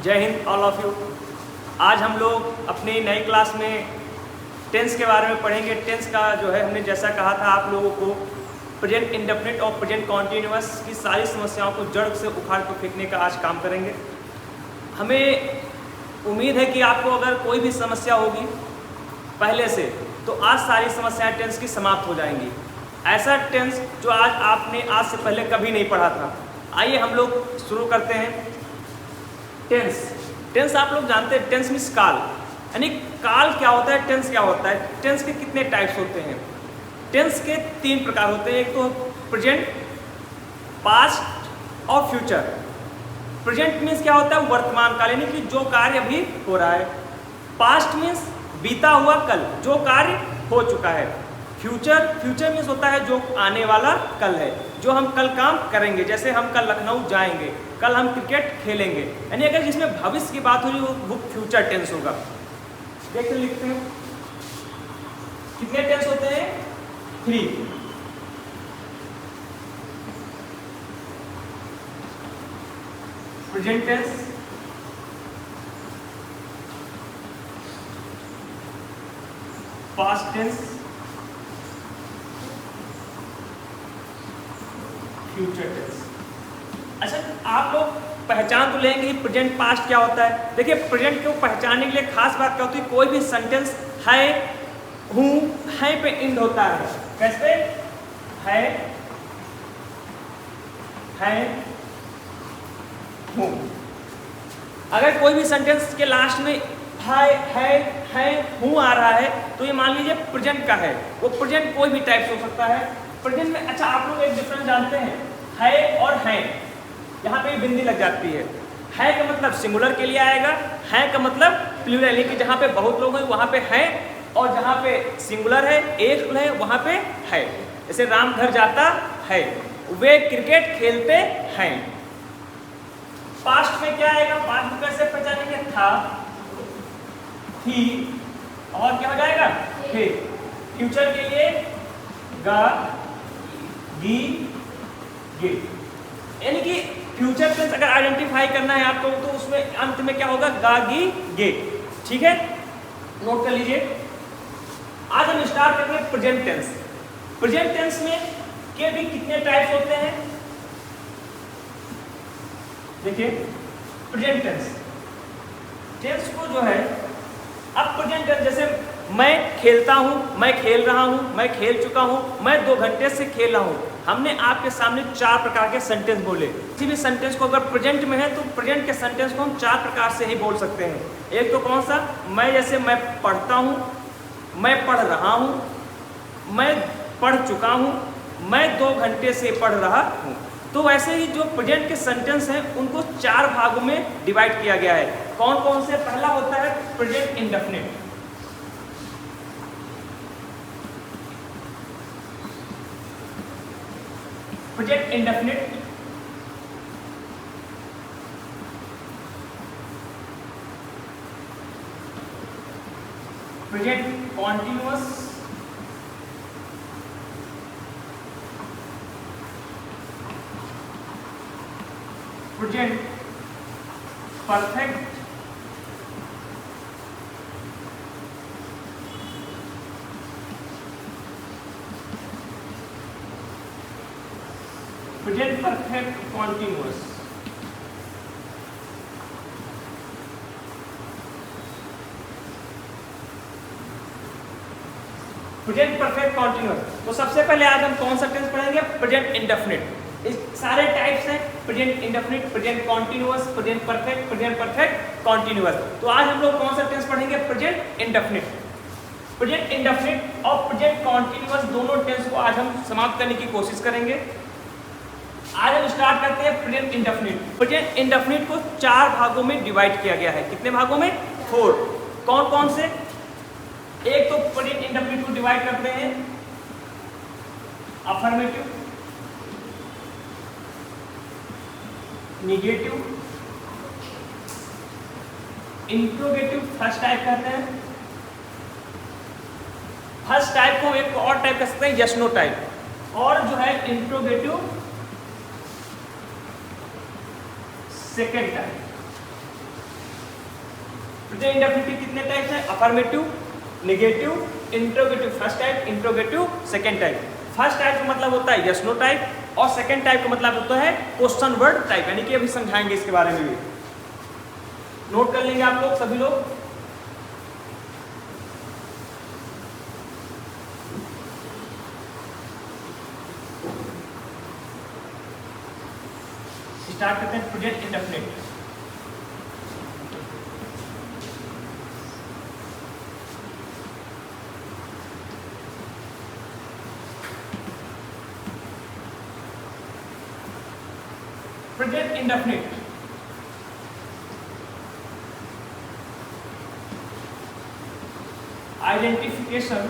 जय Hind all of you. आज हम लोग अपनी नई क्लास में टेंस के बारे में पढ़ेंगे। टेंस का जो है हमने जैसा कहा था आप लोगों को प्रेजेंट इंडेफिनिट और प्रेजेंट कॉन्टिन्यूअस की सारी समस्याओं को जड़ से उखाड़ कर फेंकने का आज काम करेंगे। हमें उम्मीद है कि आपको अगर कोई भी समस्या होगी पहले से तो आज सारी समस्याएं टेंस की समाप्त हो जाएंगी। ऐसा टेंस जो आपने आज से पहले कभी नहीं पढ़ा था। आइए हम लोग शुरू करते हैं। टेंस आप लोग जानते हैं, टेंस मीन्स काल, यानी काल क्या होता है, टेंस क्या होता है। टेंस के कितने टाइप्स होते हैं? टेंस के 3 प्रकार होते हैं। एक तो प्रेजेंट, पास्ट और फ्यूचर। प्रेजेंट मीन्स क्या होता है, वर्तमान काल, यानी कि जो कार्य अभी हो रहा है। पास्ट मीन्स बीता हुआ कल, जो कार्य हो चुका है। फ्यूचर मीन्स होता है जो आने वाला कल है, जो हम कल काम करेंगे। जैसे हम कल लखनऊ जाएंगे, कल हम क्रिकेट खेलेंगे, यानी अगर जिसमें भविष्य की बात हो रही वो फ्यूचर टेंस होगा। देखते लिखते हैं कितने टेंस होते हैं? 3। Present tense, past tense, future tense. अच्छा, आप लोग पहचान तो लेंगे प्रेजेंट पास्ट क्या होता है। देखिए, प्रेजेंट को पहचानने के लिए खास बात क्या होती है, कोई भी सेंटेंस है, हूँ, है पे इंड होता है। कैसे? है, हूँ। अगर कोई भी सेंटेंस के लास्ट में है, हूँ आ रहा है तो ये मान लीजिए प्रेजेंट का है। वो प्रेजेंट कोई भी टाइप से हो सकता है। प्रेजेंट में अच्छा आप लोग एक डिफरेंस जानते हैं, है और हैं, यहाँ पे बिंदी लग जाती है। है का मतलब सिंगुलर के लिए आएगा, है का मतलब प्लूरल, यानी कि जहाँ पे बहुत लोग हैं वहाँ पे है, और जहाँ पे सिंगुलर है, एक है, वहाँ पे है। जैसे राम घर जाता है, वे क्रिकेट खेलते हैं। पास्ट में क्या आएगा? पास्ट में कैसे पहचानेंगे? था, थी, और क्या हो जाएगा? थे। फ्यूचर के लिए गा, गी, गे। यानी कि फ्यूचर टेंस अगर आइडेंटिफाई करना है आपको तो उसमें अंत में क्या होगा? गा, गी, गे। ठीक है, नोट कर लीजिए। आज हम स्टार्ट करेंगे प्रेजेंट टेंस। प्रेजेंट टेंस में के भी कितने टाइप्स होते हैं? देखिए, प्रेजेंट टेंस को जो है, अब प्रेजेंट टेंस जैसे मैं खेलता हूं, मैं खेल रहा हूं, मैं खेल चुका हूं, मैं 2 घंटे से खेल रहा हूं। हमने आपके सामने 4 प्रकार के सेंटेंस बोले। किसी भी सेंटेंस को अगर प्रेजेंट में है तो प्रेजेंट के सेंटेंस को हम 4 प्रकार से ही बोल सकते हैं। एक तो कौन सा? मैं, जैसे मैं पढ़ता हूं, मैं पढ़ रहा हूं, मैं पढ़ चुका हूं, मैं 2 घंटे से पढ़ रहा हूं। तो वैसे ही जो प्रेजेंट के सेंटेंस हैं उनको 4 भागों में डिवाइड किया गया है। कौन कौन से? पहला होता है present indefinite. Present indefinite, present continuous, present perfect, present perfect continuous. Present perfect continuous. तो सबसे पहले आज हम कौन सा टेंस पढ़ेंगे? Present indefinite. इस सारे टाइप्स हैं, present indefinite, present continuous, present perfect continuous. तो आज हम लोग कौन सा टेंस पढ़ेंगे? Present indefinite. प्रेजेंट इंडेफिनिट और प्रेजेंट कॉन्टिन्यूअस दोनों टेंस को आज हम समाप्त करने की कोशिश करेंगे। आज हम स्टार्ट करते हैं प्रेजेंट इंडेफिनिट। प्रेजेंट इंडेफिनिट को 4 भागों में डिवाइड किया गया है। कितने भागों में? 4। कौन कौन से? एक तो प्रेजेंट इंडेफिनिट को डिवाइड करते हैं affirmative, negative, interrogative, first type कहते हैं। फर्स्ट टाइप को एक और टाइप कह सकते हैं, यस नो टाइप, और जो है interrogative second type. Present indefinite कितने टाइप्स हैं? Affirmative, negative, interrogative first type, interrogative second type. First type का मतलब होता है यस नो टाइप और सेकंड टाइप का मतलब होता है क्वेश्चन वर्ड टाइप, यानी कि अभी समझाएंगे इसके बारे में भी। नोट कर लेंगे आप लोग सभी लोग। स्टार्ट करते हैं present indefinite. Present indefinite identification.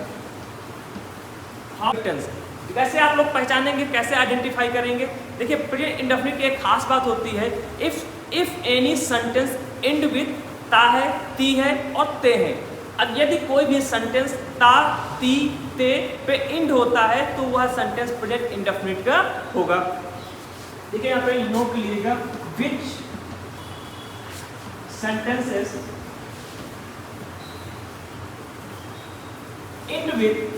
कैसे आप लोग पहचानेंगे, कैसे आइडेंटिफाई करेंगे? देखिए प्रेजेंट इंडेफिनिट की एक खास बात होती है, if any sentence and with ता है, ती है और ते है। अब यदि कोई भी सेंटेंस ता, ती, ते पे एंड होता है तो वह सेंटेंस प्रेजेंट इंडेफिनिट का होगा। देखिए यहाँ पे नोट लीजिएगा, विच सेंटेंसेस एंड विद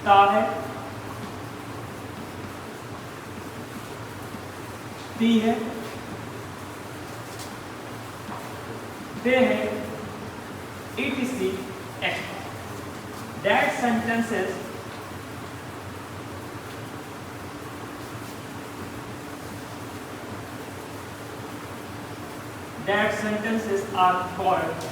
ता है, ती है, ते है, etc. That sentences are called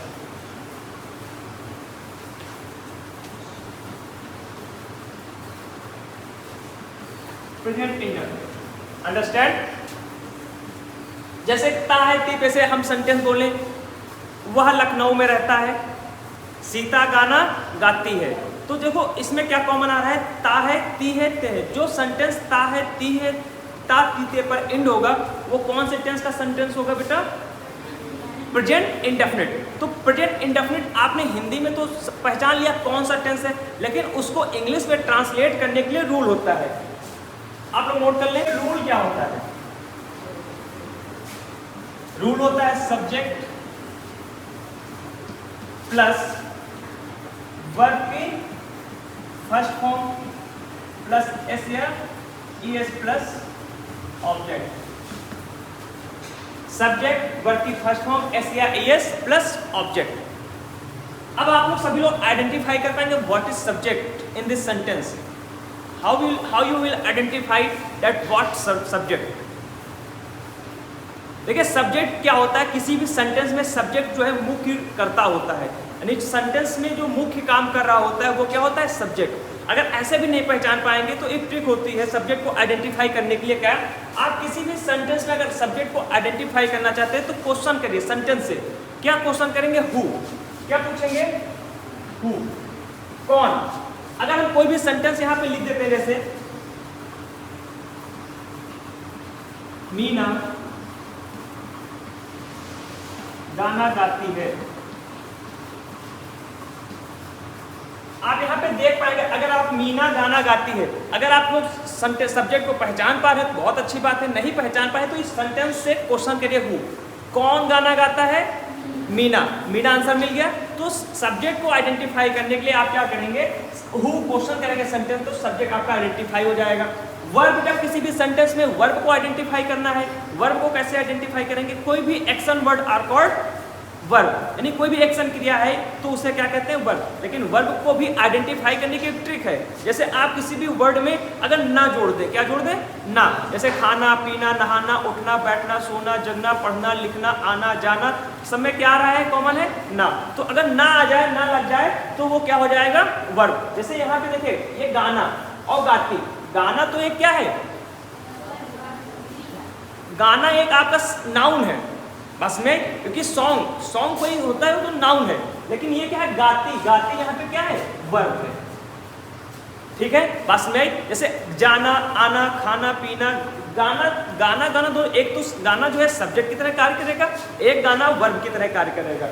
present indefinite. Understand? जैसे ता है, ती पे से हम सेंटेंस बोले, वह लखनऊ में रहता है, सीता गाना गाती है। तो देखो इसमें क्या कॉमन आ रहा है? ता है, ती है, ते है। जो सेंटेंस ता है, ती है, ता, ती, ते पर एंड होगा वो कौन से टेंस का सेंटेंस होगा बेटा? Present indefinite. तो प्रेजेंट इंडेफिनिट आपने हिंदी में तो पहचान लिया कौन सा टेंस है, लेकिन उसको इंग्लिश में ट्रांसलेट करने के लिए रूल होता है। आप लोग नोट कर लें, रूल क्या होता है? रूल होता है सब्जेक्ट प्लस वर्ब की फर्स्ट फॉर्म प्लस एस या ES plus object. Subject, verb की फर्स्ट फॉर्म, एस या ईएस प्लस ऑब्जेक्ट। अब आप लोग सभी लोग आइडेंटिफाई कर पाएंगे what is subject in this sentence. How you will identify that what subject. देखिए सब्जेक्ट क्या होता है? किसी भी सेंटेंस में सब्जेक्ट जो है मुख्य करता होता है, यानी सेंटेंस में जो मुख्य काम कर रहा होता है वो क्या होता है? सब्जेक्ट। अगर ऐसे भी नहीं पहचान पाएंगे तो एक ट्रिक होती है सब्जेक्ट को आइडेंटिफाई करने के लिए। क्या? आप किसी भी सेंटेंस में अगर सब्जेक्ट को आइडेंटिफाई करना चाहते हैं तो क्वेश्चन करिए सेंटेंस से। क्या क्वेश्चन करेंगे? हु। क्या पूछेंगे? हु, कौन। अगर हम कोई भी सेंटेंस यहाँ पे लिख देते हैं, जैसे मीना गाना गाती है, आप यहाँ पे देख पाएंगे अगर आप मीना गाना गाती है, अगर आप लोग सब्जेक्ट को पहचान पा रहे हैं तो बहुत अच्छी बात है, नहीं पहचान पाए तो इस सेंटेंस से क्वेश्चन करिए हु। कौन गाना गाता है? मीना। मीना आंसर मिल गया। तो सब्जेक्ट को आइडेंटिफाई करने के लिए आप क्या करेंगे? हु क्वेश्चन करेंगे सेंटेंस, तो सब्जेक्ट आपका आइडेंटिफाई हो जाएगा। वर्ब, जब किसी भी सेंटेंस में वर्ब को आइडेंटिफाई करना है, वर्ब को कैसे आइडेंटिफाई करेंगे? कोई भी action word are called verb, यानी कोई भी एक्शन क्रिया है तो उसे क्या कहते हैं? वर्ब। लेकिन वर्ब को भी आइडेंटिफाई करने की एक ट्रिक है। जैसे आप किसी भी वर्ड में अगर ना जोड़ दे, क्या जोड़ दे? ना। जैसे खाना, पीना, नहाना, उठना, बैठना, सोना, जगना, पढ़ना, लिखना, आना, जाना, सब में क्या आ रहा है? कॉमन है ना। तो अगर ना आ जाए, ना लग जाए तो वो क्या हो जाएगा? वर्ब। जैसे यहाँ पे देखिए ये गाना और गाती, गाना तो एक क्या है? गाना एक आपका नाउन है बस में, क्योंकि सॉन्ग कोई होता है वो तो नाउन है, लेकिन ये क्या है? गाती, गाती यहाँ पे क्या है? वर्ब है। ठीक है, बस में। जैसे जाना, आना, खाना, पीना, गाना, गाना, गाना दो, एक तो गाना जो है सब्जेक्ट की तरह कार्य करेगा, एक गाना वर्ब की तरह कार्य करेगा।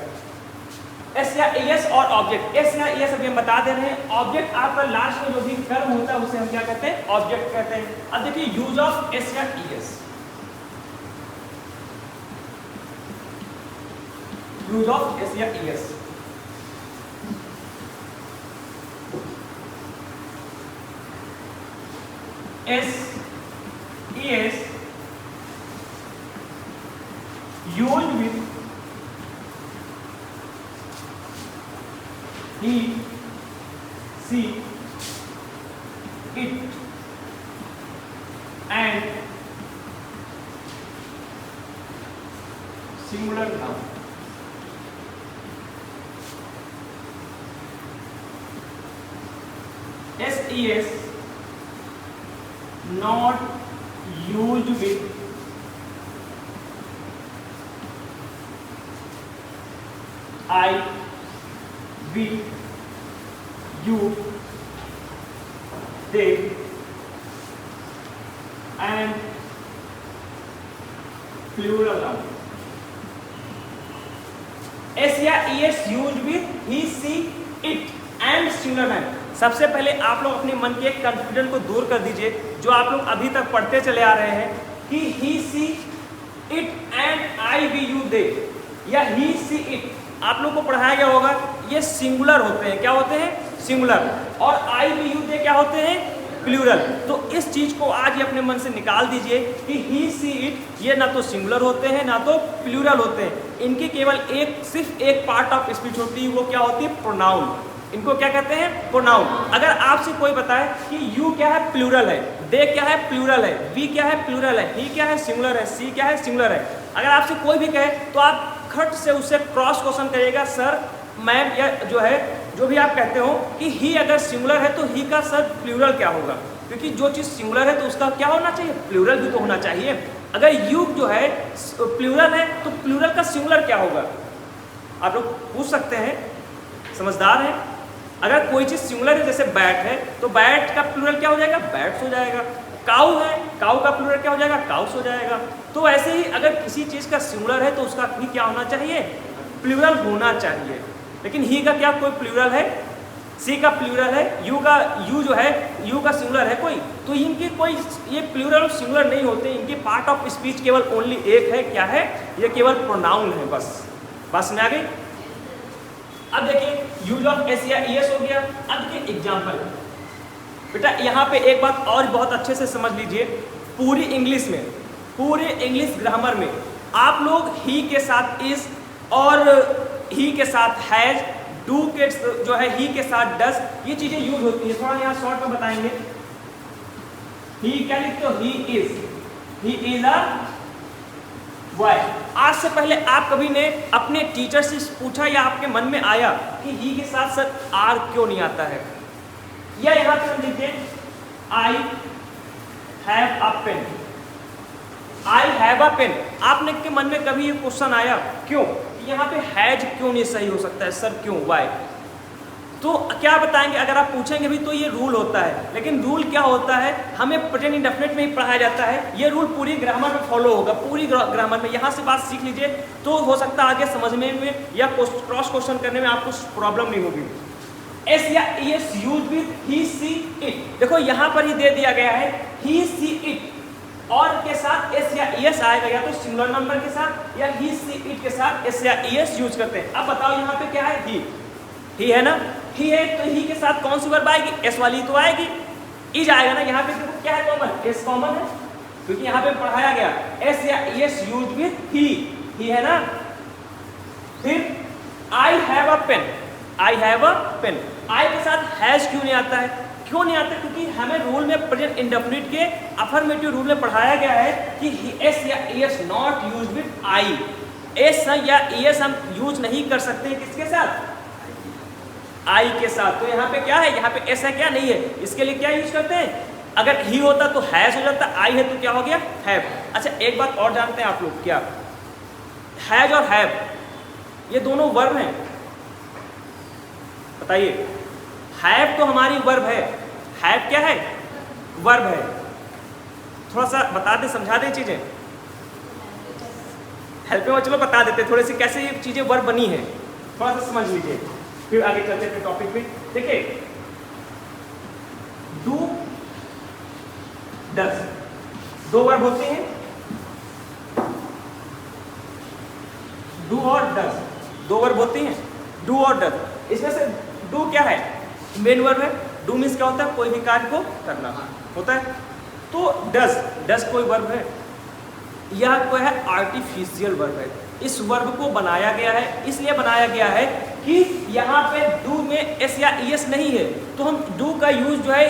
एस या एस और ऑब्जेक्ट। एस या एस अभी हम बता दे रहे हैं। ऑब्जेक्ट आपका लास्ट में जो भी कर्म होता है उसे हम क्या कहते हैं? ऑब्जेक्ट कहते हैं। अब देखिए यूज ऑफ एस या एस। यूज ऑफ एस या ES. S ES used with he, she, it and singular noun। SES not used with I, we, you, they and plural noun। S या ES use with he, she, it and singular noun. सबसे पहले आप लोग अपने मन के एक confusion को दूर कर दीजिए जो आप लोग अभी तक पढ़ते चले आ रहे हैं कि he, she, it and I, we, you, they या ही, सी, इट आप लोग को पढ़ाया गया होगा ये सिंगुलर होते हैं। क्या होते हैं? सिंगुलर। और आई, वी, यू, दे क्या होते हैं? प्लूरल। तो इस चीज को आज ये अपने मन से निकाल दीजिए कि ही, सी, इट ये ना तो सिंगुलर होते हैं ना तो प्लूरल होते हैं। इनकी केवल सिर्फ एक पार्ट ऑफ स्पीच होती है, वो क्या होती है? प्रोनाउन। इनको क्या कहते हैं? प्रोनाउन। अगर आपसे कोई बताए कि यू क्या है? प्लूरल है। दे क्या है? प्लूरल है। वी क्या है? प्लूरल है। ही क्या है? सिंगुलर है। सी क्या है? सिंगुलर है। अगर आपसे कोई भी कहे तो आप खट से उससे क्रॉस क्वेश्चन करिएगा, सर मैम या जो भी आप कहते हो कि ही अगर सिंगुलर है तो ही का सर प्लूरल क्या होगा? क्योंकि जो चीज़ सिंगुलर है तो उसका क्या होना चाहिए? प्लूरल भी तो होना चाहिए। अगर यू जो है प्लूरल है तो प्लूरल का सिंगुलर क्या होगा? आप लोग पूछ सकते हैं, समझदार हैं। अगर कोई चीज़ सिंगुलर है जैसे बैट है तो बैट का प्लूरल क्या हो जाएगा? बैट्स हो जाएगा। काऊ है, काऊ का प्लूरल क्या हो जाएगा? काउस हो जाएगा। तो ऐसे ही अगर किसी चीज़ का सिंगुलर है तो उसका भी क्या होना चाहिए? प्लूरल होना चाहिए। लेकिन ही का क्या कोई प्लूरल है? सी का प्लूरल है। यू जो है यू का सिंगुलर है कोई? तो इनके कोई ये प्लूरल सिंगुलर नहीं होते। इनके पार्ट ऑफ स्पीच केवल ओनली एक है। क्या है? ये केवल प्रोनाउन है बस। बात समझ आ गई? अब देखिए यूज ऑफ एस या ईएस हो गया। अब देखिए एग्जाम्पल। बेटा यहाँ पे एक बात और बहुत अच्छे से समझ लीजिए। पूरी इंग्लिश में, पूरे इंग्लिश ग्रामर में आप लोग ही के साथ इज और ही के साथ हैज, डू के जो है ही के साथ डस, ये चीजें यूज होती है। थोड़ा यहाँ शॉर्ट में बताएंगे। ही क्या लिखते हो? He is a boy. आज से पहले आप कभी ने अपने टीचर से पूछा या आपके मन में आया कि ही के साथ सर आर क्यों नहीं आता है? या यहाँ पे हम लिखते हैं I have a pen. I have a pen. आपने के मन में कभी ये क्वेश्चन आया क्यों? यहाँ पे हैज क्यों नहीं सही हो सकता है सर? क्यों? वाई? तो क्या बताएंगे? अगर आप पूछेंगे भी तो ये रूल होता है। लेकिन रूल क्या होता है? हमें प्रेजेंट इंडेफिनिट में ही पढ़ाया जाता है। ये रूल पूरी ग्रामर में फॉलो होगा, पूरी ग्रामर में। यहाँ से बात सीख लीजिए तो हो सकता है आगे समझने में या क्रॉस क्वेश्चन करने में आपको प्रॉब्लम नहीं होगी। एस या ES use with he, she, it. देखो यहाँ पर ही दे दिया गया है ही, सी, इट और के साथ एस या ईएस आएगा, या तो सिंगुलर नंबर के साथ या ही, सी, इट के साथ एस या ईएस यूज करते हैं। अब बताओ यहाँ पे क्या है? ही है ना? ही है तो ही के साथ कौन सी वर्ब आएगी? एस वाली तो आएगी। इज आएगा ना? यहाँ पे देखो क्या है कॉमन? एस कॉमन है क्योंकि यहाँ पे पढ़ाया गया एस या ईएस यूज विथ ही है ना? फिर I have a pen. I have a pen. I के साथ हैज क्यों नहीं आता है? क्यों नहीं आता? क्योंकि हमें रूल में प्रेजेंट इंडेफिनिट के अफर्मेटिव रूल में पढ़ाया गया है कि एस या ES not use with I. S या ईएस हम यूज नहीं कर सकते किसके साथ? आई के साथ। तो यहाँ पे क्या है? यहाँ पे एस है क्या? नहीं है। इसके लिए क्या यूज करते हैं? अगर ही होता तो हैज हो जाता, आई है तो क्या हो गया? हैव। अच्छा एक बात और जानते हैं आप लोग क्या? हैज और हैव ये दोनों वर्ब हैं। बताइए। हैव तो हमारी वर्ब है। हैव क्या है? वर्ब है। थोड़ा सा बता दे, समझा दे चीजें। हेल्प में चलो बता देते थोड़ी सी कैसे ये चीजें वर्ब बनी है, थोड़ा सा समझ लीजिए फिर आगे चलते हैं टॉपिक पे। देखिए डू, डज दो वर्ब होते हैं, डू और डज। दो वर्ब होते हैं, डू और डज। इसमें से डू क्या है? मेन वर्ब है। डू मीन्स क्या होता है? कोई भी कार्य को करना होता है। तो डज कोई वर्ब है, यह कोई है आर्टिफिशियल वर्ब है। इस वर्ब को बनाया गया है, इसलिए बनाया गया है कि यहाँ पे डू में एस या ईएस नहीं है, तो हम डू का यूज जो है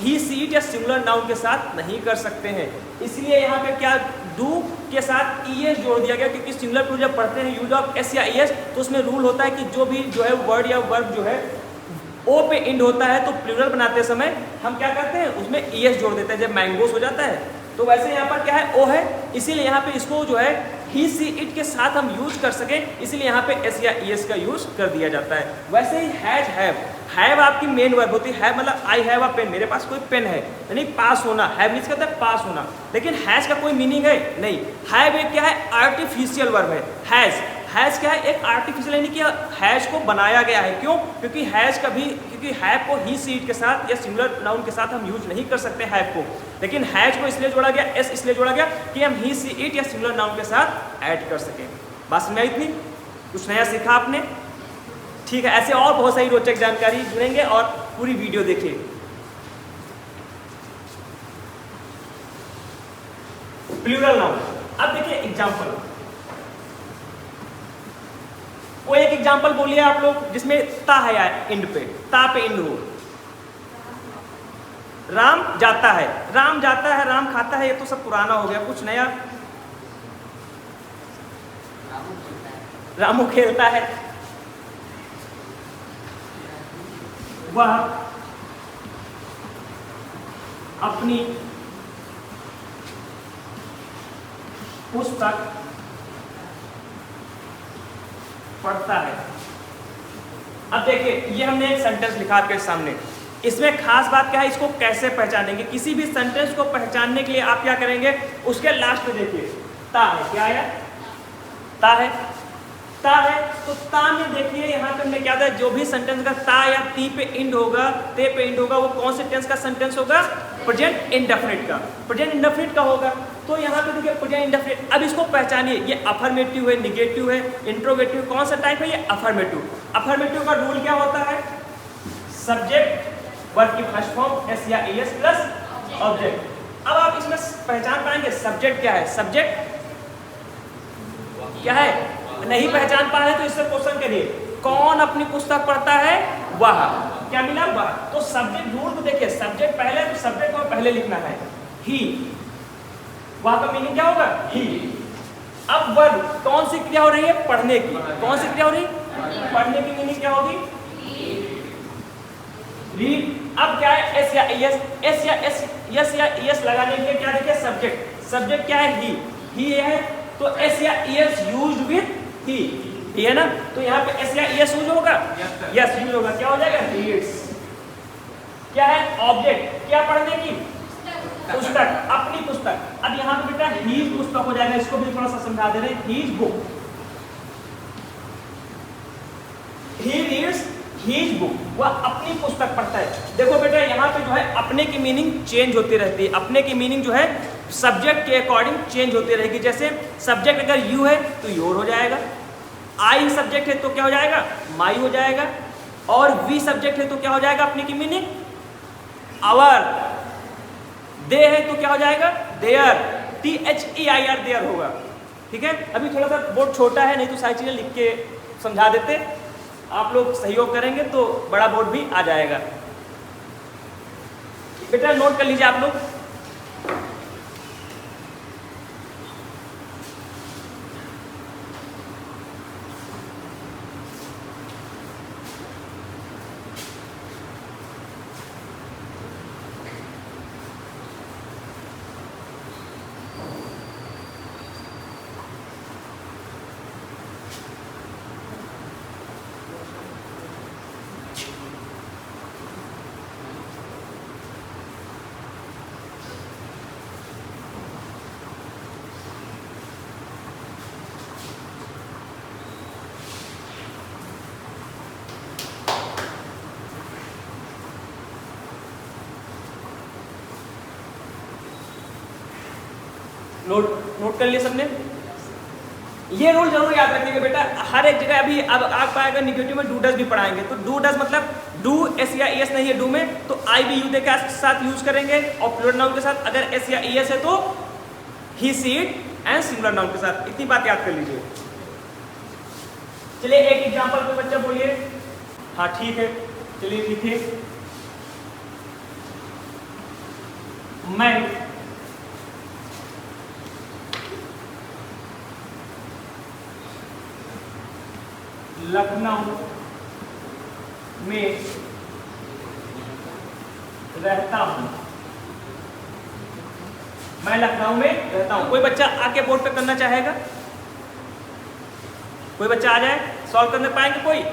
ही सी इट या सिंगुलर नाउन के साथ नहीं कर सकते हैं। इसलिए यहाँ पे क्या डू के साथ ईएस जोड़ दिया गया, क्योंकि सिंगुलर प्लूरल जब पढ़ते हैं यूज ऑफ एस या ईएस तो उसमें रूल होता है कि जो भी जो है वर्ड या वर्ब जो है ओ पे इंड होता है, तो प्लूरल बनाते समय हम क्या करते हैं उसमें ईएस जोड़ देते हैं। जब मैंगोस हो जाता है तो वैसे यहाँ पर क्या है? ओ है, इसीलिए यहाँ पे इसको जो है ही सी इट के साथ हम यूज कर सके, इसीलिए यहाँ पे एस या ईएस का यूज कर दिया जाता है। वैसे ही हैव आपकी मेन वर्ब होती है। मतलब आई हैव अ पेन, मेरे पास कोई पेन है, यानी पास होना। हैव मीन्स क्या होता है? पास होना। लेकिन हैज का कोई मीनिंग है नहीं। हैव एक क्या है? आर्टिफिशियल वर्ब है। हैज क्या है? एक आर्टिफिशियल, यानी कि हैज को बनाया गया है। क्यों? क्योंकि हैव को ही सी इट के साथ या सिंगुलर नाउन के साथ हम यूज नहीं कर सकते हैव को, लेकिन हैज को इसलिए जोड़ा गया, एस इसलिए जोड़ा गया कि हम ही सी इट या सिंगुलर नाउन के साथ ऐड कर सकें। बस में इतनी, कुछ नया सीखा आपने? ठीक है, ऐसे और बहुत सारी रोचक जानकारी जुड़ेंगे और पूरी वीडियो देखिए। Plural noun. अब देखिए एग्जांपल, वो एक एग्जांपल बोलिए आप लोग जिसमें ता है यार, इंड पे, ता पे इंड हो। राम जाता है, राम जाता है, राम खाता है, ये तो सब पुराना हो गया। कुछ नया? रामू खेलता है, वह अपनी पुस्तक पढ़ता है। अब देखिए ये हमने एक सेंटेंस लिखा आपके सामने, इसमें खास बात क्या है? इसको कैसे पहचानेंगे? किसी भी सेंटेंस को पहचानने के लिए आप क्या करेंगे? उसके लास्ट में देखिए ता है, क्या आया? ता है, ता है। तो ता में देखिए यहाँ पे हमने क्या था? जो भी सेंटेंस का ता या ती पे इंड होगा, ते पे इंड होगा, वो कौन से टेंस का सेंटेंस होगा? प्रेजेंट इंडेफिनिट का, प्रेजेंट इंडेफिनिट का होगा। तो यहाँ पे देखिए प्रेजेंट इंडेफिनिट। अब इसको पहचानिए, ये अफर्मेटिव है, निगेटिव है, इंट्रोगेटिव, कौन सा टाइप है? ये अफर्मेटिव। अफर्मेटिव का रूल क्या होता है? सब्जेक्ट वर्ब की फर्स्ट फॉर्म एस या एस प्लस ऑब्जेक्ट। अब आप इसमें पहचान पाएंगे सब्जेक्ट क्या है? सब्जेक्ट क्या है? नहीं पहचान पा रहे तो इससे क्वेश्चन करिए, कौन अपनी पुस्तक पढ़ता है? वह। क्या मिला? वह। तो सब्जेक्ट रूल को देखिए, सब्जेक्ट पहले, तो सब्जेक्ट को पहले लिखना है ही। वह का मीनिंग क्या होगा? ही। अब वर्ब, कौन सी क्रिया हो रही है? पढ़ने की। कौन सी क्रिया हो रही? पढ़ने की मीनिंग क्या होगी? रीड। अब क्या है? एस या एस, एस या एस, यस या एस लगाने के लिए क्या देखिए? सब्जेक्ट। सब्जेक्ट क्या है? ही है, तो एस या एस यूज्ड विद ही है ना, तो यहाँ पे एस या एस यूज होगा, यस यूज होगा, क्या हो जाएगा? रीड्स। क्या है? ऑब्जेक्ट, क्या पढ़ने की? पुस्तक, अपनी पुस्तक। अब यहाँ पे बेटा हीज पुस्तक हो जाएगा, इसको भी थोड़ा सा समझा दे रहे हैं। His book, he reads his book, वह अपनी पुस्तक पढ़ता है। देखो बेटा यहाँ पे जो है अपने की मीनिंग चेंज होती रहती है। अपने की मीनिंग जो है सब्जेक्ट के अकॉर्डिंग चेंज होती रहेगी। जैसे सब्जेक्ट अगर यू है तो योर हो जाएगा, आई सब्जेक्ट है तो क्या हो जाएगा? माई हो जाएगा, और वी सब्जेक्ट है तो क्या हो जाएगा अपने की मीनिंग? आवर। दे है तो क्या हो जाएगा? देयर, THEIR देयर होगा। ठीक है, अभी थोड़ा सा बोर्ड छोटा है, नहीं तो सारी चीजें लिख के समझा देते। आप लोग सहयोग करेंगे तो बड़ा बोर्ड भी आ जाएगा। बेटा नोट कर लीजिए आप लोग। नोट कर लिया सबने? ये रूल जरूर याद रखिएगा बेटा, हर एक जगह अभी अब आप पाएगा निगेटिव में डू डज भी पढ़ाएंगे, तो डू डज मतलब डू एस या एस नहीं है डू में, तो आई बी यू दे के साथ यूज करेंगे, और प्लूरल नाउन के साथ अगर एस या एस है तो he she it and singular noun के साथ। इतनी बात याद कर लीजिए। चलिए एक एग्जांपल पे बच्चा बोलिए। हाँ ठीक है, चलिए लिखिए। मैं लखनऊ में रहता हूं। मैं लखनऊ में रहता हूं। कोई बच्चा आके बोर्ड पे करना चाहेगा? कोई बच्चा आ जाए, सॉल्व करने पाएंगे कोई?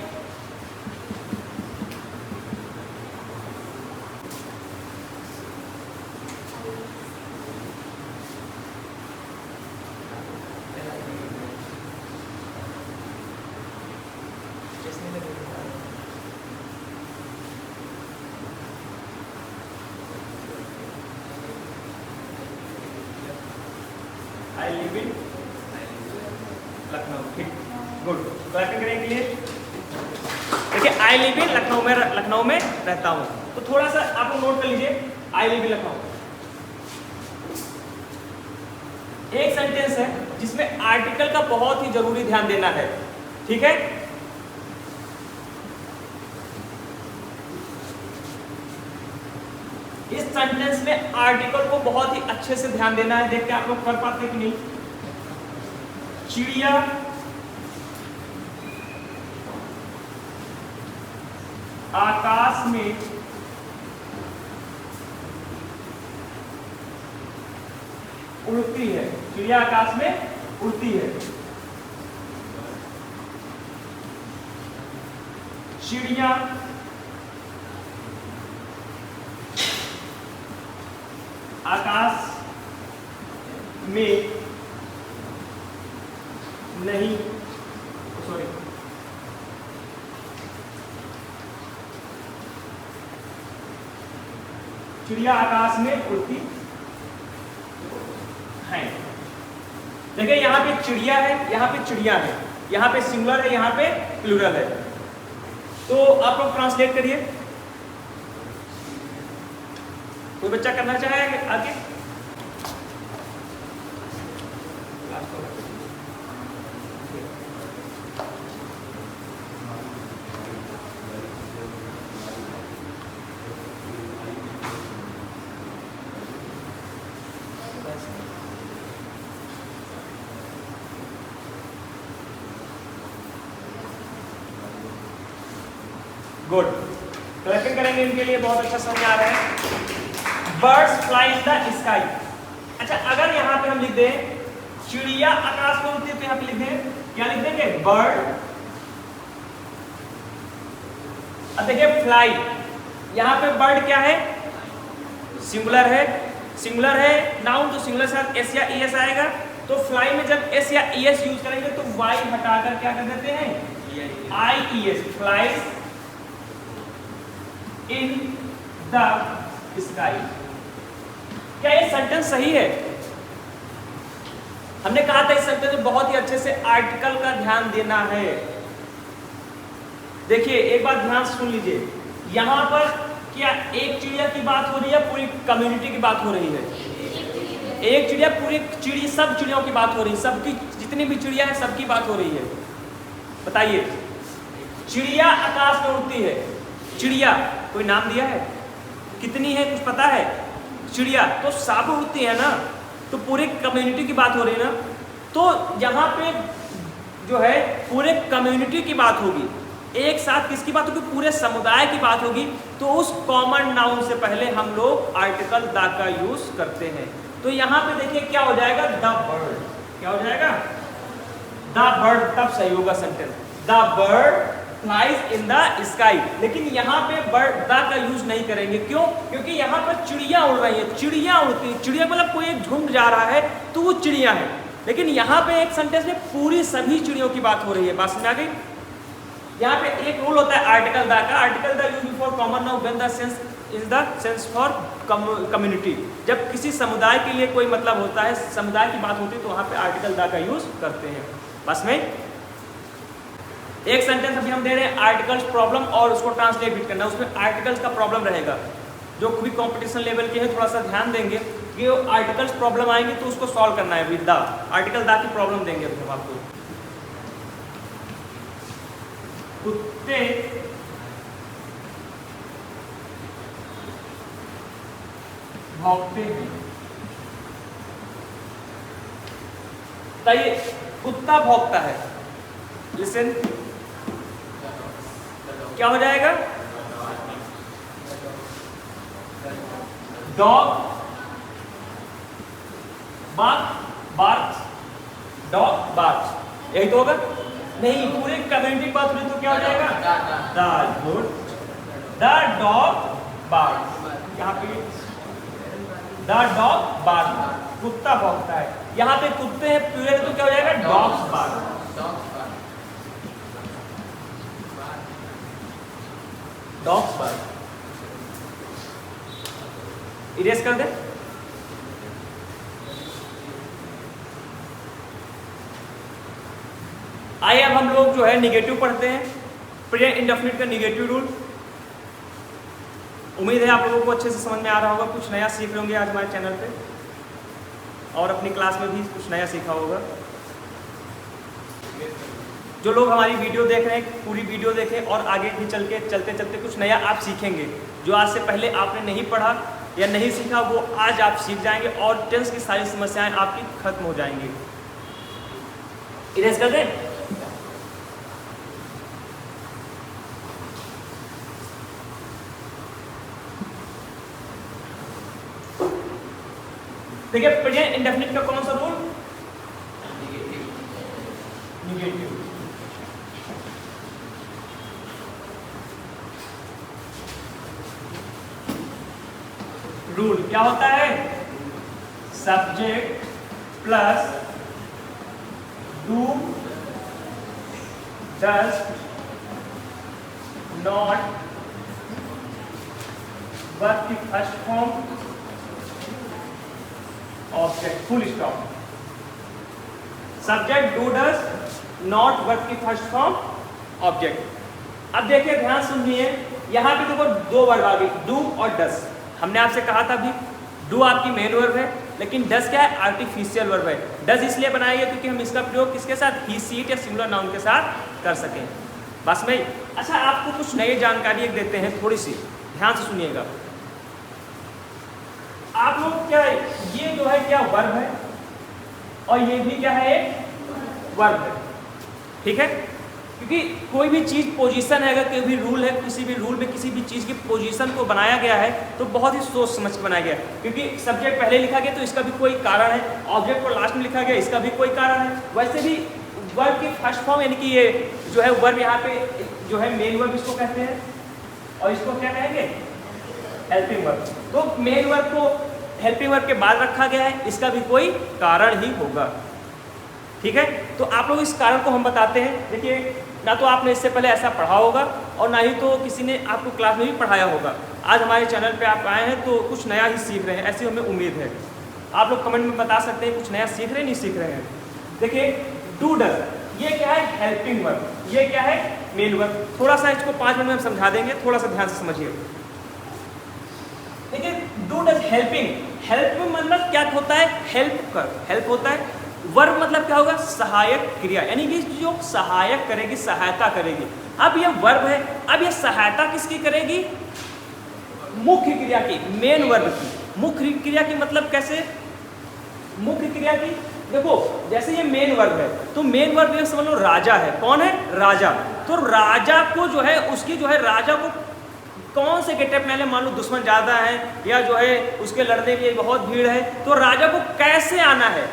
I live in Lucknow. ठीक, गुड। करेक्ट करने के लिए देखिए, आई लिव इन लखनऊ में रहता हूं। तो थोड़ा सा आप लोग नोट कर लीजिए, आई लिव इन लखनऊ एक सेंटेंस है जिसमें आर्टिकल का बहुत ही जरूरी ध्यान देना है। ठीक है, इस सेंटेंस में आर्टिकल को बहुत ही अच्छे से ध्यान देना है। देख के आप लोग कर पाते कि नहीं? चिड़िया आकाश में उड़ती है। चिड़िया आकाश में उड़ती है। चिड़िया आकाश में नहीं, सॉरी, चिड़िया आकाश में उड़ती है। देखिए यहां पे चिड़िया है, यहां पे चिड़िया है, यहां पे सिंगुलर है, यहां पे प्लूरल है। तो आप लोग ट्रांसलेट करिए। कोई बच्चा करना चाहे आगे? गुड, करेक्शन करेंगे इनके लिए, बहुत अच्छा समझ आ रहा है। Birds fly in the sky. अच्छा, अगर यहाँ पे हम लिख दें चिड़िया आकाश में उड़ती है तो यहाँ पे लिख दें, क्या लिख देंगे? बर्ड। अब देखिए फ्लाई, यहाँ पे बर्ड क्या है? सिंगुलर है। सिंगुलर है नाउन, तो सिंगुलर साथ एस या एस आएगा। तो फ्लाई में जब एस या एस यूज करेंगे तो वाई हटाकर क्या कर देते हैं? I E S. Flies in the sky. क्या ये सेंटेंस सही है? हमने कहा था इस सेंटेंस में बहुत ही अच्छे से आर्टिकल का ध्यान देना है। देखिए एक बात ध्यान से सुन लीजिए, यहां पर क्या एक चिड़िया की बात हो रही है, पूरी कम्युनिटी की बात हो रही है? एक चिड़िया, पूरी चिड़िया, सब चिड़ियों की बात हो रही है, सबकी जितनी भी चिड़िया है सबकी बात हो रही है। बताइए, चिड़िया आकाश में उड़ती है। चिड़िया कोई नाम दिया है? कितनी है कुछ पता है? चिड़िया तो सब उड़ती है ना, तो पूरे कम्युनिटी की बात हो रही है ना। तो यहाँ पे जो है पूरे कम्युनिटी की बात होगी, एक साथ किसकी बात होगी? पूरे समुदाय की बात होगी। तो उस कॉमन नाउन से पहले हम लोग आर्टिकल द का यूज करते हैं। तो यहाँ पे देखिए क्या हो जाएगा? The bird. क्या हो जाएगा? द बर्ड, तब सही होगा sentence. The bird flies in the sky. लेकिन यहाँ पे बर्ड द का यूज नहीं करेंगे। क्यों? क्योंकि यहाँ पर चिड़िया उड़ रही है। चिड़िया उड़ती है, चिड़िया मतलब कोई एक झुंड जा रहा है तो वो चिड़िया है। लेकिन यहाँ पे एक सेंटेंस में पूरी सभी चिड़ियों की बात हो रही है। बात समझ आ गई? यहाँ पे एक रूल होता है आर्टिकल द का। Article the use before common noun when the sense is the sense for community. जब किसी समुदाय के लिए कोई मतलब होता है, समुदाय की बात होती है, तो वहाँ पे आर्टिकल द का यूज करते हैं। बस में एक सेंटेंस अभी हम दे रहे हैं आर्टिकल्स प्रॉब्लम और उसको ट्रांसलेट भी करना है, उसमें आर्टिकल्स का प्रॉब्लम रहेगा। जो भी कंपटीशन लेवल के हैं थोड़ा सा ध्यान देंगे कि आर्टिकल्स प्रॉब्लम आएंगे तो उसको सॉल्व करना है विद द आर्टिकल दा की प्रॉब्लम देंगे अभी हम आपको। कुत्ते भौंकते हैं। बताइए कुत्ता भौंकता है, लिसन क्या हो जाएगा? डॉग बार्क्स, डॉग बार्क्स, यही तो होगा। नहीं, पूरे कम्युनिटी बात हुई तो क्या हो जाएगा? The good, the dog barks. यहाँ पे द डॉग बार्क्स, कुत्ता भौंकता है। यहाँ पे कुत्ते हैं प्लूरल तो क्या हो जाएगा? Dogs bark. Dogs bark erase कर दे। आइए अब हम लोग जो है निगेटिव पढ़ते हैं, प्रेजेंट इंडेफिनिट का निगेटिव रूल। उम्मीद है आप लोगों को अच्छे से समझ में आ रहा होगा, कुछ नया सीख रहे होंगे आज हमारे चैनल पे और अपनी क्लास में भी कुछ नया सीखा होगा। जो लोग हमारी वीडियो देख रहे हैं पूरी वीडियो देखें और आगे भी चलते चलते कुछ नया आप सीखेंगे। जो आज से पहले आपने नहीं पढ़ा या नहीं सीखा वो आज आप सीख जाएंगे और टेंस की सारी समस्याएं आपकी खत्म हो जाएंगी। इरेज कर दें। देखिए प्रेजेंट इंडेफिनिट का कौन सा रूल? निगेटिव। रूल क्या होता है? Subject plus do does not verb की first form object, full stop. Subject do does not verb की फर्स्ट फॉर्म ऑब्जेक्ट। अब देखिए ध्यान सुनिए, यहां पे देखो दो वर्ब आ गई, डू और डज। हमने आपसे कहा था अभी डू आपकी मेन वर्ब है, लेकिन डज क्या है? आर्टिफिशियल वर्ब है। डज इसलिए बनाया गया क्योंकि हम इसका प्रयोग किसके साथ? ही सी इट या सिंगुलर नाउन के साथ कर सकें। बस में अच्छा आपको कुछ नई जानकारी एक देते हैं, थोड़ी सी ध्यान से सुनिएगा। आप लोग क्या ये जो है क्या वर्ब है और ये भी क्या है? एक वर्ब है, ठीक है। क्योंकि कोई भी चीज़ पोजीशन है, अगर कोई भी रूल है, किसी भी रूल में किसी भी चीज़ की पोजीशन को बनाया गया है तो बहुत ही सोच समझ के बनाया गया है। क्योंकि सब्जेक्ट पहले लिखा गया तो इसका भी कोई कारण है, ऑब्जेक्ट को लास्ट में लिखा गया इसका भी कोई कारण है। वैसे भी वर्ब की फर्स्ट फॉर्म यानी कि ये जो है वर्ब यहाँ पे जो है मेन वर्ब इसको कहते हैं और इसको क्या कहेंगे? Helping verb. तो मेन वर्ब को हेल्पिंग वर्ब के बाद रखा गया है, इसका भी कोई कारण ही होगा, ठीक है। तो आप लोग इस कारण को हम बताते हैं। देखिए ना तो आपने इससे पहले ऐसा पढ़ा होगा और ना ही तो किसी ने आपको क्लास में भी पढ़ाया होगा। आज हमारे चैनल पे आप आए हैं तो कुछ नया ही सीख रहे हैं, ऐसी हमें उम्मीद है। आप लोग कमेंट में बता सकते हैं कुछ नया सीख रहे हैं नहीं सीख रहे हैं। देखिए डू डज ये क्या है? Helping verb. ये क्या है? Main verb. थोड़ा सा इसको 5 मिनट में हम समझा देंगे, थोड़ा सा ध्यान से समझिए। देखिए डू डज हेल्पिंग, हेल्प में मतलब क्या होता है? हेल्प कर, हेल्प होता है। वर्ब मतलब क्या होगा? सहायक क्रिया, यानी कि जो सहायक करेगी, सहायता करेगी। अब ये वर्ब है, अब ये सहायता किसकी करेगी? मुख्य क्रिया की, मेन वर्ब की। मुख्य क्रिया की मतलब कैसे? मुख्य क्रिया की देखो जैसे ये मेन वर्ब है तो मेन वर्ब ये समझ लो राजा है। कौन है? राजा। तो राजा को जो है उसकी जो है राजा को कौन से गेटअप में, मान लो दुश्मन ज़्यादा है या जो है उसके लड़ने की बहुत भीड़ है, तो राजा को कैसे आना है,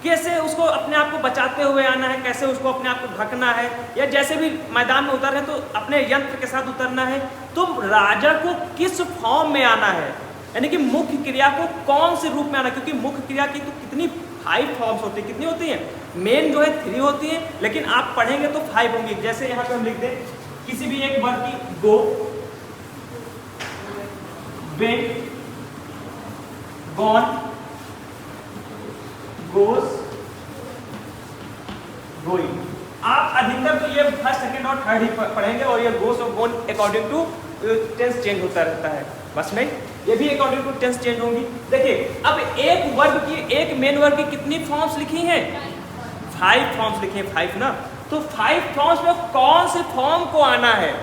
कैसे उसको अपने आप को बचाते हुए आना है, कैसे उसको अपने आप को ढकना है, या जैसे भी मैदान में उतर है तो अपने यंत्र के साथ उतरना है। तो राजा को किस फॉर्म में आना है, यानी कि मुख्य क्रिया को कौन से रूप में आना, क्योंकि मुख्य क्रिया की तो कितनी 5 फॉर्म्स होती है। कितनी होती हैं? मेन जो है 3 होती है, लेकिन आप पढ़ेंगे तो 5 होंगी। जैसे यहाँ पे हम लिख दें किसी भी एक वर्ब की, गो, वेंट, गॉन, गोस, गोइंग। आप अधिकतर तो ये फर्स्ट सेकंड और थर्ड ही पढ़ेंगे और ये गोस और गोन अकॉर्डिंग टू टेंस चेंज होता रहता है, बस नहीं, ये भी अकॉर्डिंग टू टेंस चेंज होंगी। देखिए अब एक वर्ब की, एक मेन वर्ब की कितनी फॉर्म्स लिखी हैं? 5 फॉर्म्स लिखी हैं, 5 ना। तो 5 फॉर्म्स में कौन से फॉर्म को आना है,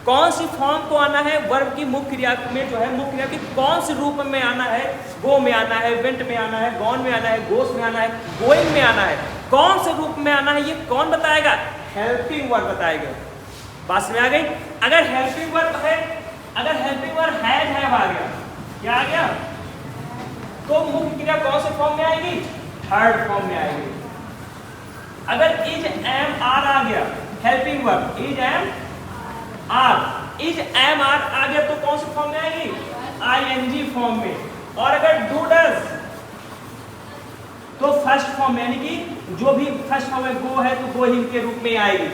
कौन सी फॉर्म को आना है? वर्ब की मुख्य क्रिया में जो है, मुख्य क्रिया की कौन से रूप में आना है? गो में आना है, वेंट में आना है, गॉन में आना है, गोस में आना है, गोइंग में आना है, कौन से रूप में आना है ये कौन बताएगा? हेल्पिंग वर्ब बताएगा। बात में आ गई? अगर हेल्पिंग वर्ब है, अगर हेल्पिंग वर्ब हैव आ गया, क्या आ गया? तो मुख्य क्रिया कौन से फॉर्म में आएगी? थर्ड फॉर्म में आएगी। अगर इज एम आर आ गया, helping verb is am are, is am are आ गया तो कौन से फॉर्म में आएगी? आईएनजी फॉर्म में। और अगर डू डज तो फर्स्ट फॉर्म, यानी कि जो भी फर्स्ट फॉर्म में गो है तो गो हिम के रूप में आएगी।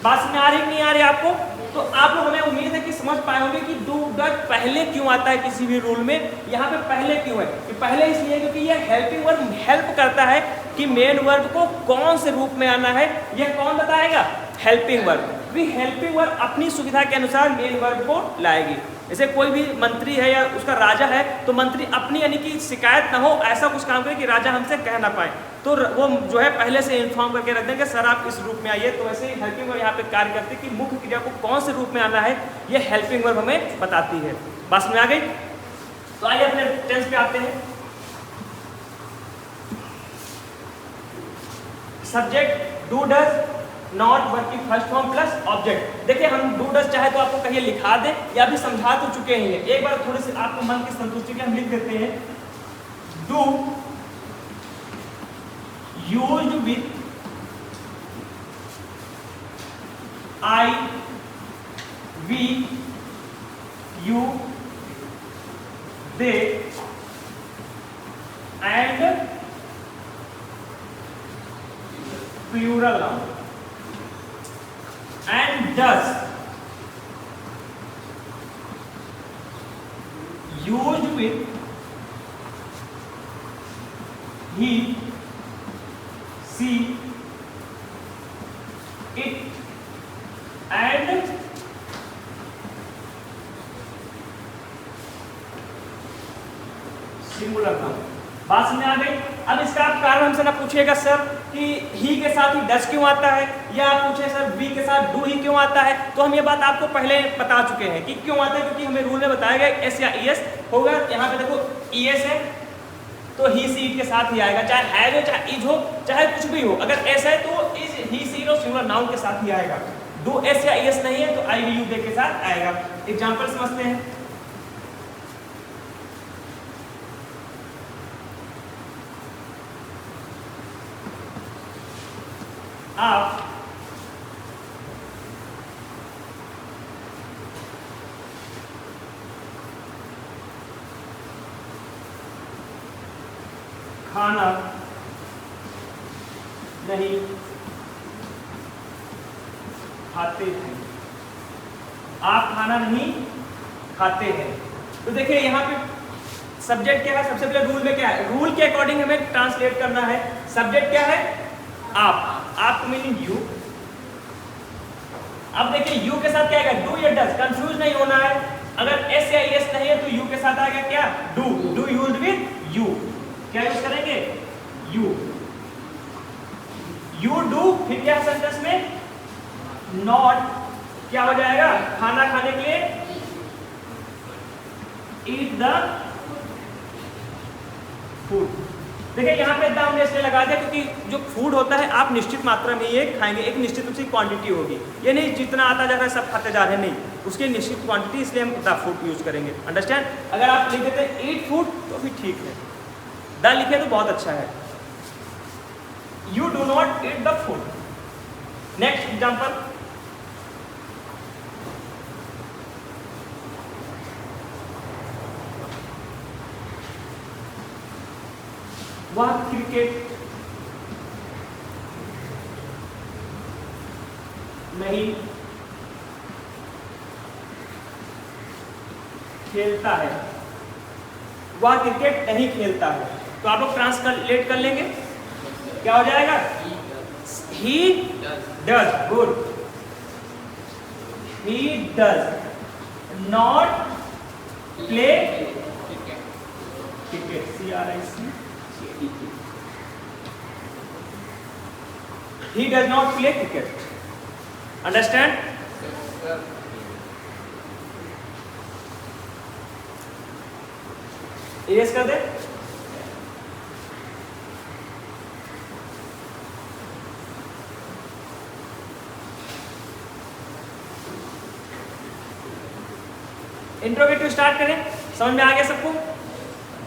बात में आ रही नहीं आ रही आपको? तो आप लोग, हमें उम्मीद है कि समझ पाए होंगे कि डू डज पहले क्यों आता है किसी भी रूल में। यहाँ पे पहले क्यों है? कि पहले इसलिए क्योंकि यह हेल्पिंग वर्ब हेल्प करता है कि मेन वर्ब को कौन से रूप में आना है, यह कौन बताएगा? Helping verb. भी हेल्पिंग वर्ब अपनी सुविधा के अनुसार मेन वर्ब को लाएगी। जैसे कोई भी मंत्री है या उसका राजा है तो मंत्री अपनी यानी कि शिकायत ना हो ऐसा कुछ काम करे कि राजा हमसे कह ना पाए, तो वो जो है पहले से इन्फॉर्म करके रख देंगे सर आप इस रूप में आइए। तो वैसे ही हेल्पिंग वर्ब यहाँ पे कार्य करती है कि मुख्य क्रिया को कौन से रूप में आना है, ये हेल्पिंग वर्ब हमें बताती है। बात में आ गई? तो आइए अपने टेंस पे आते हैं। Subject do does, not verb की फर्स्ट फॉर्म प्लस ऑब्जेक्ट। देखिए हम डू डज चाहे तो आपको कहिए लिखा दे या भी समझा तो चुके हैं, एक बार थोड़ी सी आपको मन की संतुष्टि के हम लिख देते हैं। Do used with I, we, you, they and plural noun and does used with he, she, it and singular noun. बात समझ आ गई? अब इसका आप कारण हमसे ना पूछिएगा सर कि ही के साथ ही डस क्यों आता है, या आप पूछे सर वी के साथ डू ही क्यों आता है। तो हम ये बात आपको पहले बता चुके हैं कि क्यों आता है, क्योंकि हमें रूल में बताया गया एस या ई एस होगा। यहाँ पे देखो ई एस है तो ही सी इट के साथ ही आएगा, चाहे हैव हो चाहे इज हो चाहे कुछ भी हो। अगर एस है तो इज ही सी और सिंगुलर नाउन के साथ ही आएगा। डू एस या ई एस नहीं है तो आई वी यू दे के साथ आएगा। एग्जाम्पल समझते हैं। आप खाना नहीं खाते हैं, आप खाना नहीं खाते हैं। तो देखिए यहाँ पे सब्जेक्ट क्या है? सबसे पहले रूल में क्या है? रूल के अकॉर्डिंग हमें ट्रांसलेट करना है। सब्जेक्ट क्या है? आप मीनिंग यू। अब देखिए यू के साथ क्या आएगा? डू या डज। कंफ्यूज नहीं होना है। अगर एस या एस नहीं है तो यू के साथ आएगा क्या? Do. Do used with you. क्या यूज करेंगे? यू। यू डू, फिर क्या सेंटेंस में? नॉट क्या हो जाएगा? खाना खाने के लिए ईट द फूड। देखिए यहाँ पे दाम ने इसलिए लगा दिया क्योंकि जो फूड होता है आप निश्चित मात्रा में ये खाएंगे, एक निश्चित उसकी क्वांटिटी होगी। ये नहीं जितना आता जा रहा है सब खाते जा रहे हैं, नहीं, उसकी निश्चित क्वांटिटी, इसलिए हम द फूड यूज करेंगे। अंडरस्टैंड? अगर आप लिख देते हैं ईट फूड तो भी ठीक है, द लिखे तो बहुत अच्छा है। You do not eat the food. Next example. वह क्रिकेट नहीं खेलता है। वह क्रिकेट नहीं खेलता है। तो आप लोग ट्रांसलेट कर लेंगे, क्या हो जाएगा? he does, good, he does not play cricket, CRIC, he does not play cricket, understand? erase कर दे। इंट्रोगेटिव स्टार्ट करें, समझ में आ गया सबको?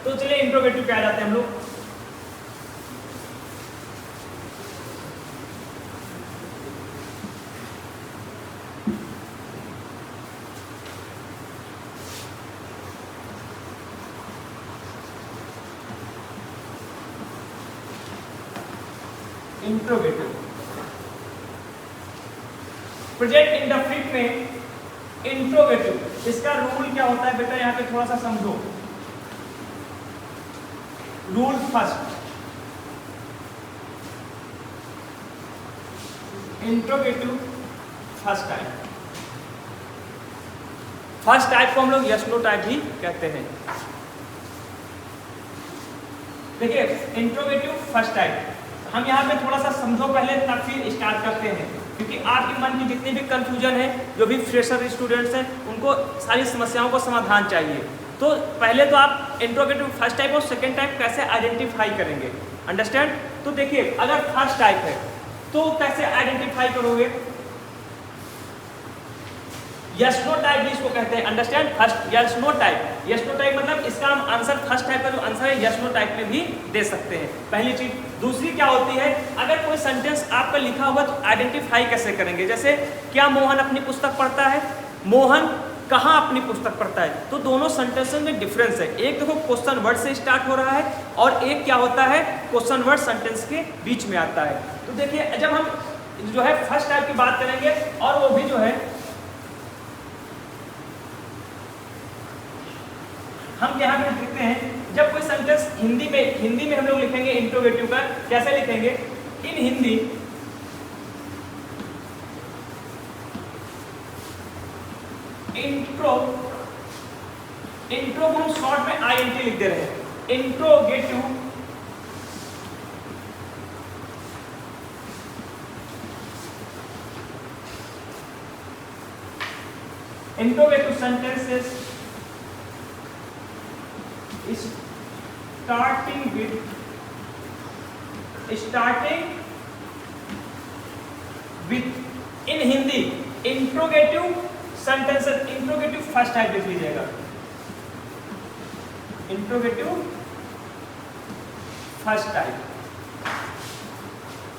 तो चलिए इंट्रोगेटिव पे आ जाते हैं हम लोग। इंट्रोगेटिव प्रेजेंट इंडेफिनिट में इंट्रोगेटिव, इसका रूल क्या होता है बेटा, यहां पे थोड़ा सा समझो। Rule first, interrogative first type, first type को हम लोग यस नो टाइप भी कहते हैं। देखिए इंट्रोगेटिव फर्स्ट टाइप, हम यहाँ पे थोड़ा सा समझो पहले, तब फिर स्टार्ट करते हैं, क्योंकि आपके मन की जितनी भी कंफ्यूजन है, जो भी फ्रेशर स्टूडेंट्स हैं, उनको सारी समस्याओं को समाधान चाहिए। तो पहले तो आप इंट्रोगेटिव फर्स्ट टाइप और सेकंड टाइप कैसे आइडेंटिफाई करेंगे, अंडरस्टैंड? तो देखिए अगर फर्स्ट टाइप है तो कैसे आइडेंटिफाई करोगे? यस नो टाइप भी इसको कहते हैं, understand? First yes no type, yes no type मतलब इसका हम आंसर फर्स्ट टाइप का जो आंसर है यस नो टाइप में भी दे सकते हैं, पहली चीज। दूसरी क्या होती है, अगर कोई सेंटेंस आपका लिखा हुआ तो आइडेंटिफाई कैसे करेंगे? जैसे क्या मोहन अपनी पुस्तक पढ़ता है, मोहन कहाँ अपनी पुस्तक पढ़ता है? तो दोनों सेंटेंसेस में डिफरेंस है। एक देखो क्वेश्चन वर्ड से स्टार्ट हो रहा है और एक क्या होता है, क्वेश्चन वर्ड सेंटेंस के बीच में आता है। तो देखिए जब हम जो है फर्स्ट टाइप की बात करेंगे, और वो भी जो है हम यहाँ पे लिखते हैं, जब कोई सेंटेंस हिंदी में हम लोग लिखेंगे इंट्रोगेटिव का, कैसे लिखेंगे? इन हिंदी इंट्रो को हम शॉर्ट में INT लिख दे रहे हैं, interrogative sentences starting with in Hindi interrogative sentences, interrogative first type लिख लीजिएगा, interrogative first type,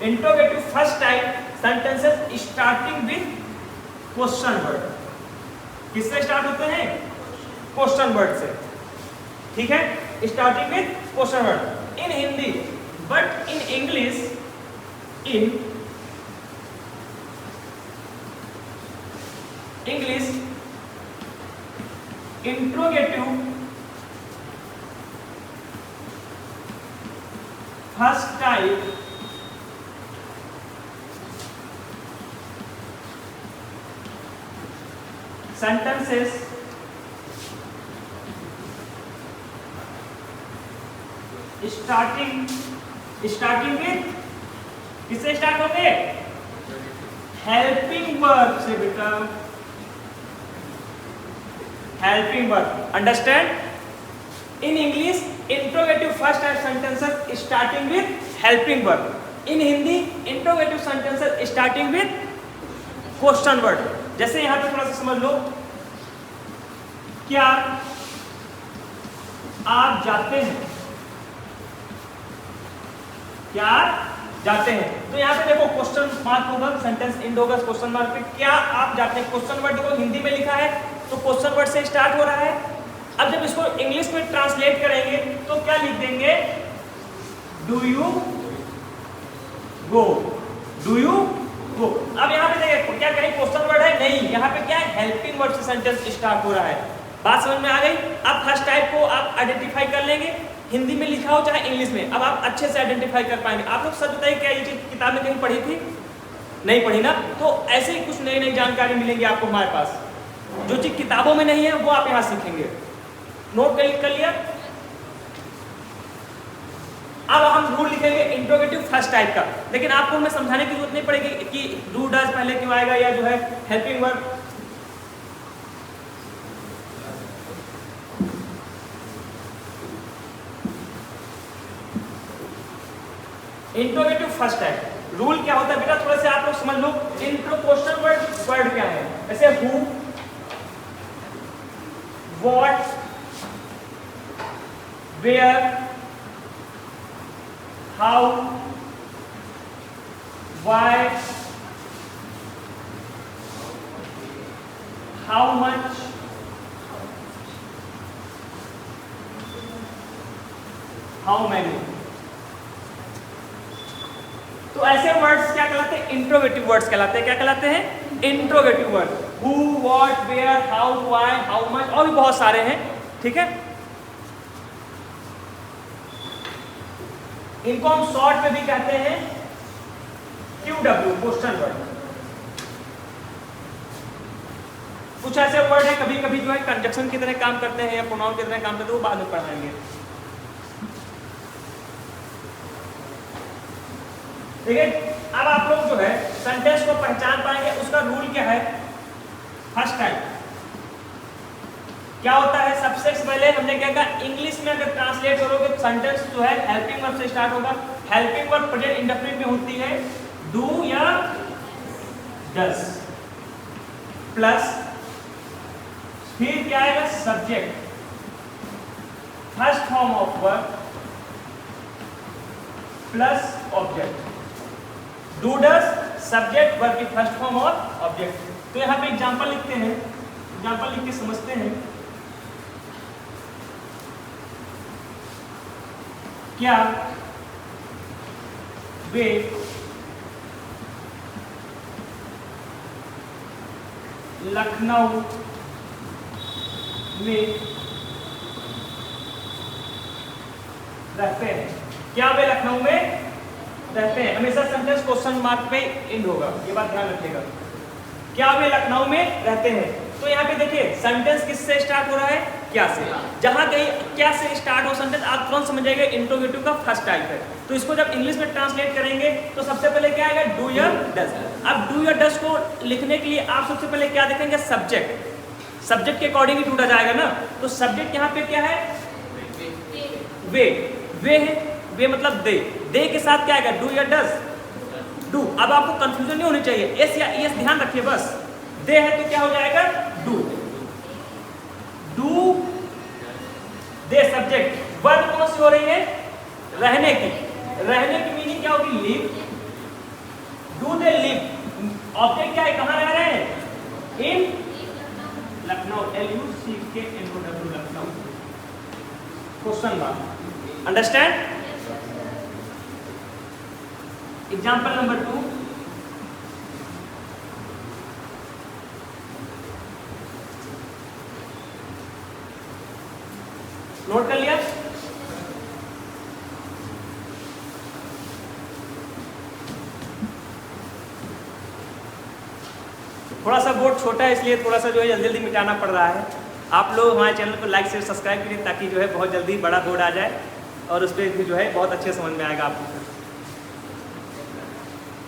interrogative first type sentences starting with question word. किससे स्टार्ट होते हैं? क्वेश्चन वर्ड से, ठीक है? Starting with question word in Hindi, but in English interrogative first type sentences starting with किससे start होंगे? हेल्पिंग वर्ब से बेटा, helping verb, understand? In English interrogative first type sentences starting with helping verb, in Hindi interrogative sentences starting with question word. जैसे यहां पे थोड़ा सा समझ लो, क्या आप जाते हैं, क्या जाते हैं? तो यहाँ पे देखो क्वेश्चन मार्क होगा, सेंटेंस एंड होगा क्वेश्चन मार्क पे, क्या आप जाते हैं। क्वेश्चन वर्ड देखो हिंदी में लिखा है तो क्वेश्चन वर्ड से स्टार्ट हो रहा है। अब जब इसको इंग्लिश में ट्रांसलेट करेंगे तो क्या लिख देंगे? Do you go, do you go. अब यहाँ पे देखिए क्या कहीं क्वेश्चन वर्ड है? नहीं, यहाँ पे क्या है? हेल्पिंग वर्ड से सेंटेंस स्टार्ट हो रहा है। बात समझ में आ गई? अब फर्स्ट टाइप को आप आइडेंटिफाई कर लेंगे, हिंदी में लिखा हो चाहे इंग्लिश में, अब आप अच्छे से आइडेंटिफाई कर पाएंगे। आप लोग सच बताइए, क्या ये चीज किताब में कहीं पढ़ी थी? नहीं पढ़ी ना, तो ऐसे ही कुछ नई नई जानकारी मिलेंगी आपको हमारे पास, जो चीज किताबों में नहीं है वो आप यहाँ सीखेंगे। नोट कर लिया। अब हम रूल लिखेंगे इंट्रोगेटिव फर्स्ट टाइप का, लेकिन आपको हमें समझाने की जरूरत नहीं पड़ेगी कि डू डज पहले क्यों आएगा या जो है helping verb. Interrogative first type rule क्या होता है बेटा, थोड़ा सा आप लोग समझ लो। इंट्रो क्वेश्चन वर्ड क्या है, जैसे who, what, where, how, why, how much, how many। तो ऐसे वर्ड्स क्या कहलाते हैं, इंट्रोगेटिव वर्ड्स कहलाते हैं। क्या कहलाते हैं, interrogative word. Who, what, where, how, why, how much, और भी बहुत सारे हैं, ठीक है। इनको हम शॉर्ट में भी कहते हैं QW, क्वेश्चन वर्ड। कुछ ऐसे वर्ड है कभी कभी जो है कंजक्शन की तरह काम करते हैं या प्रोनाउन की तरह काम करते हैं, वो बाद में पढ़ाएंगे। ठीक है, अब आप लोग जो है सेंटेंस को पहचान पाएंगे। उसका रूल क्या है, फर्स्ट टाइप क्या होता है। सबसे पहले हमने क्या कहा, इंग्लिश में अगर ट्रांसलेट करोगे तो सेंटेंस जो है हेल्पिंग वर्ब से स्टार्ट होगा। हेल्पिंग वर्ब प्रेजेंट इंडेफिनिट में होती है डू या डज, प्लस फिर क्या आएगा, subject, first form of verb plus object. Do does subject verb की फर्स्ट फॉर्म और ऑब्जेक्ट। तो यहाँ पे एग्जांपल लिखते हैं, एग्जांपल लिख के समझते हैं। क्या वे लखनऊ में रहते हैं। क्या वे लखनऊ में रहते हैं, हमेशा सेंटेंस क्वेश्चन मार्क पे एंड होगा, ये बात ध्यान रखिएगा। क्या वे लखनऊ में रहते हैं, तो यहाँ पे देखिए सेंटेंस किससे स्टार्ट हो रहा है, क्या से। जहां कहीं क्या से स्टार्ट हो सेंटेंस, आप तुरंत समझ जाएंगे इंट्रोगेटिव का फर्स्ट टाइप है। तो इसको जब इंग्लिश में ट्रांसलेट करेंगे तो सबसे पहले क्या आएगा, डू या डज। अब डू या डज को लिखने के लिए आप सबसे पहले क्या देखेंगे, सब्जेक्ट। सब्जेक्ट के अकॉर्डिंग ही ढूंढा जाएगा ना, तो सब्जेक्ट यहाँ पे क्या है, वे। वे है, वे मतलब दे के साथ क्या आएगा, डू या डज, डू। अब आपको कंफ्यूजन नहीं होनी चाहिए, एस या एस ध्यान रखिए बस। दे है तो क्या हो जाएगा, do. Do they subject. Verb कौन सी हो रही है, रहने की। रहने की मीनिंग क्या होगी, live. Do they live, object क्या है, कहाँ रह रहे हैं, in Lucknow, LUCKNOW, Lucknow. Question mark, understand. Example number 2, नोट कर लिया। थोड़ा सा बोर्ड छोटा है इसलिए थोड़ा सा जो है जल्दी जल्दी मिटाना पड़ रहा है। आप लोग हमारे चैनल को लाइक शेयर सब्सक्राइब करिए ताकि जो है बहुत जल्दी बड़ा बोर्ड आ जाए और उस पर जो है बहुत अच्छे समझ में आएगा आपको।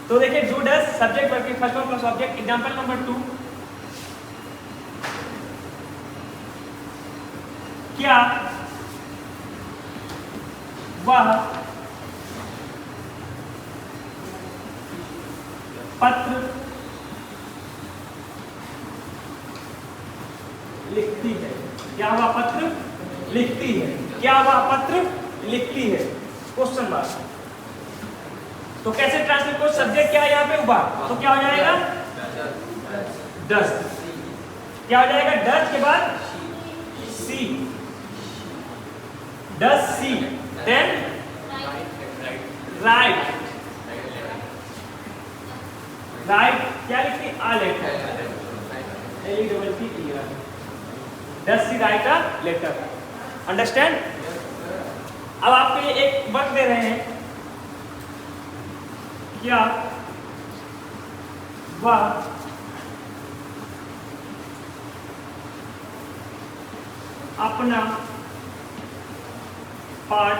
तो देखिए, डू डज सब्जेक्ट वर्ब की first form plus object. Example number 2, क्या वह पत्र लिखती है, क्या वह पत्र लिखती है, क्या वह पत्र लिखती है, क्वेश्चन मार्क। तो कैसे ट्रांसलेट करो, सब्जेक्ट क्या है यहाँ पे, वह, तो क्या हो जाएगा, डज। क्या हो जाएगा, डज के बाद she, does she, then write. Write क्या लिखती, a letter, LETTER। Does she write a letter, understand. अब आपके लिए एक वर्क दे रहे हैं, क्या वह अपना पाठ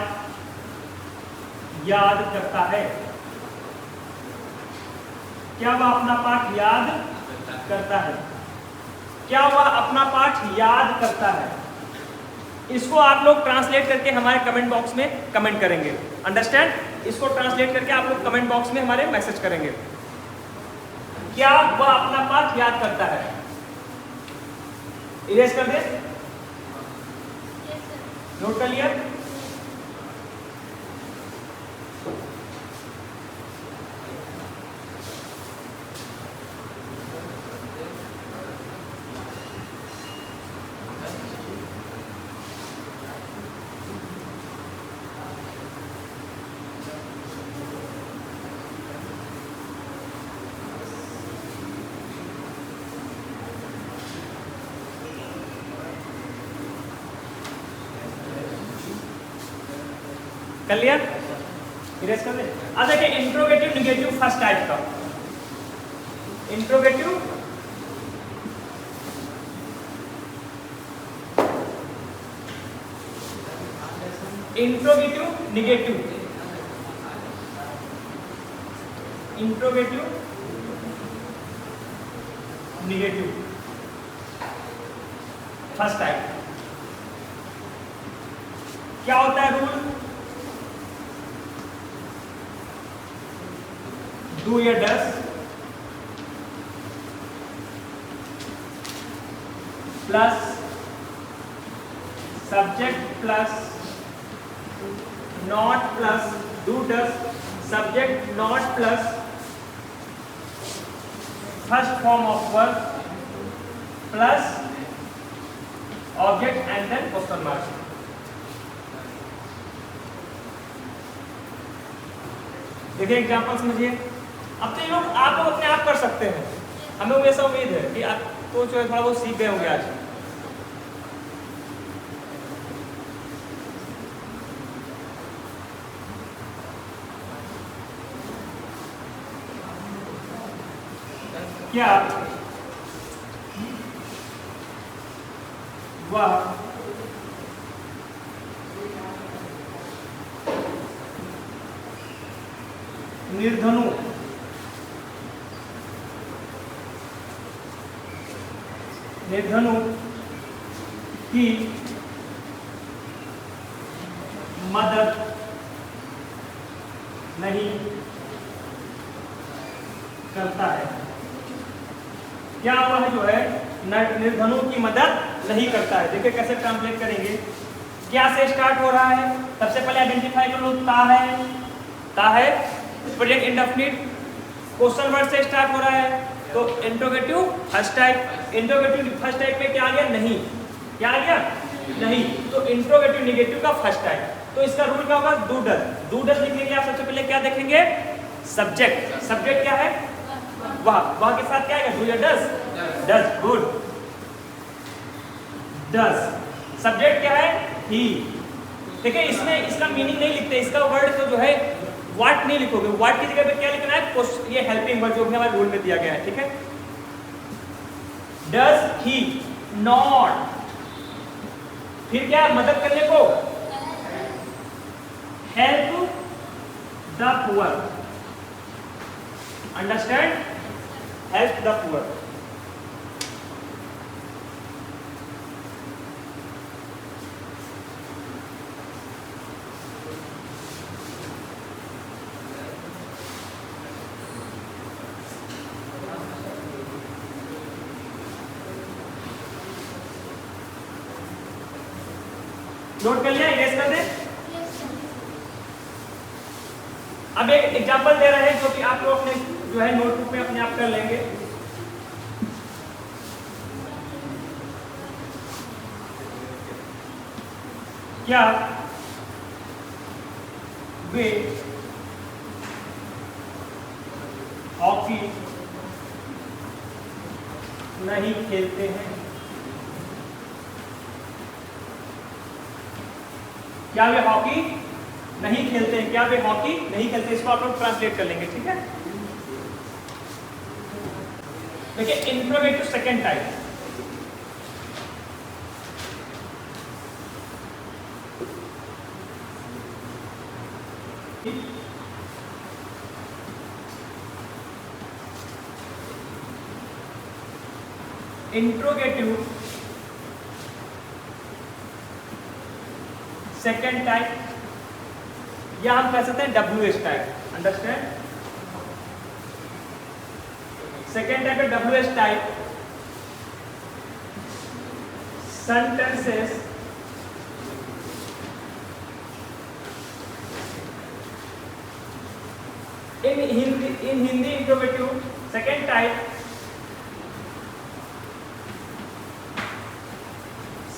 याद करता है। क्या वह अपना पाठ याद करता है? क्या वह अपना पाठ याद करता है? इसको आप लोग ट्रांसलेट करके हमारे कमेंट बॉक्स में कमेंट करेंगे। अंडरस्टैंड? इसको ट्रांसलेट करके आप लोग कमेंट बॉक्स में हमारे मैसेज करेंगे। क्या वह अपना पाठ याद करता है? इरेज कर दे, नोट कर लिया? कर लिया? इरेज कर दे। अब देखिए इंट्रोगेटिव निगेटिव फर्स्ट टाइप का। Interrogative negative, interrogative negative first type. क्या होता है रूल? डू या does plus subject plus not plus do does subject not plus first form of verb plus object and then question mark. देखिए example समझिए। अब तो ये लोग आप लोग अपने आप कर सकते हैं। हमें ऐसा उम्मीद है कि आप तो जो है थोड़ा बहुत सीख गए होंगे आज। क्या वह निर्धनु की मदद नहीं करता है? क्या वह जो है निर्धनु की मदद नहीं करता है? देखिए कैसे ट्रांसलेट करेंगे। क्या से स्टार्ट हो रहा है? सबसे पहले आइडेंटिफाई कर लो। ता है प्रेजेंट इंडेफिनिट। क्वेश्चन वर्ड से स्टार्ट हो रहा है तो interrogative first type. Interrogative first type में क्या आ गया? नहीं। क्या आ गया? नहीं। तो इंट्रोगेटिव निगेटिव का फर्स्ट टाइप। तो इसका रूल क्या होगा? Do does. डू डस लिखने के लिए आप सबसे पहले क्या देखेंगे? सब्जेक्ट। सब्जेक्ट क्या है? वह के साथ क्या है? डू या डस? डस। गुड। डस। सब्जेक्ट क्या है? ही। देखिए इसमें इसका मीनिंग नहीं लिखते। इसका वर्ड तो जो है व्हाट नहीं लिखोगे। व्हाट की जगह पे क्या लिखना है? ये हेल्पिंग वर्ड जो भी हमारे रूल में दिया गया है। ठीक है। डज ही नॉट, फिर क्या मदद करने को? Help the poor. Understand? Help the poor. Note कर लिया? इरेज कर दे। अब एक एग्जांपल दे रहे हैं जो कि आप लोग अपने जो है नोटबुक में अपने आप कर लेंगे। क्या वे हॉकी नहीं खेलते हैं? क्या वे हॉकी नहीं खेलते हैं? क्या वे हॉकी नहीं खेलते? इसको आप लोग ट्रांसलेट कर लेंगे। ठीक है। देखिए interrogative second type, interrogative second type, या हम कह सकते हैं WH type, understand. Second type है WH type, sentences in Hindi interrogative. Second type,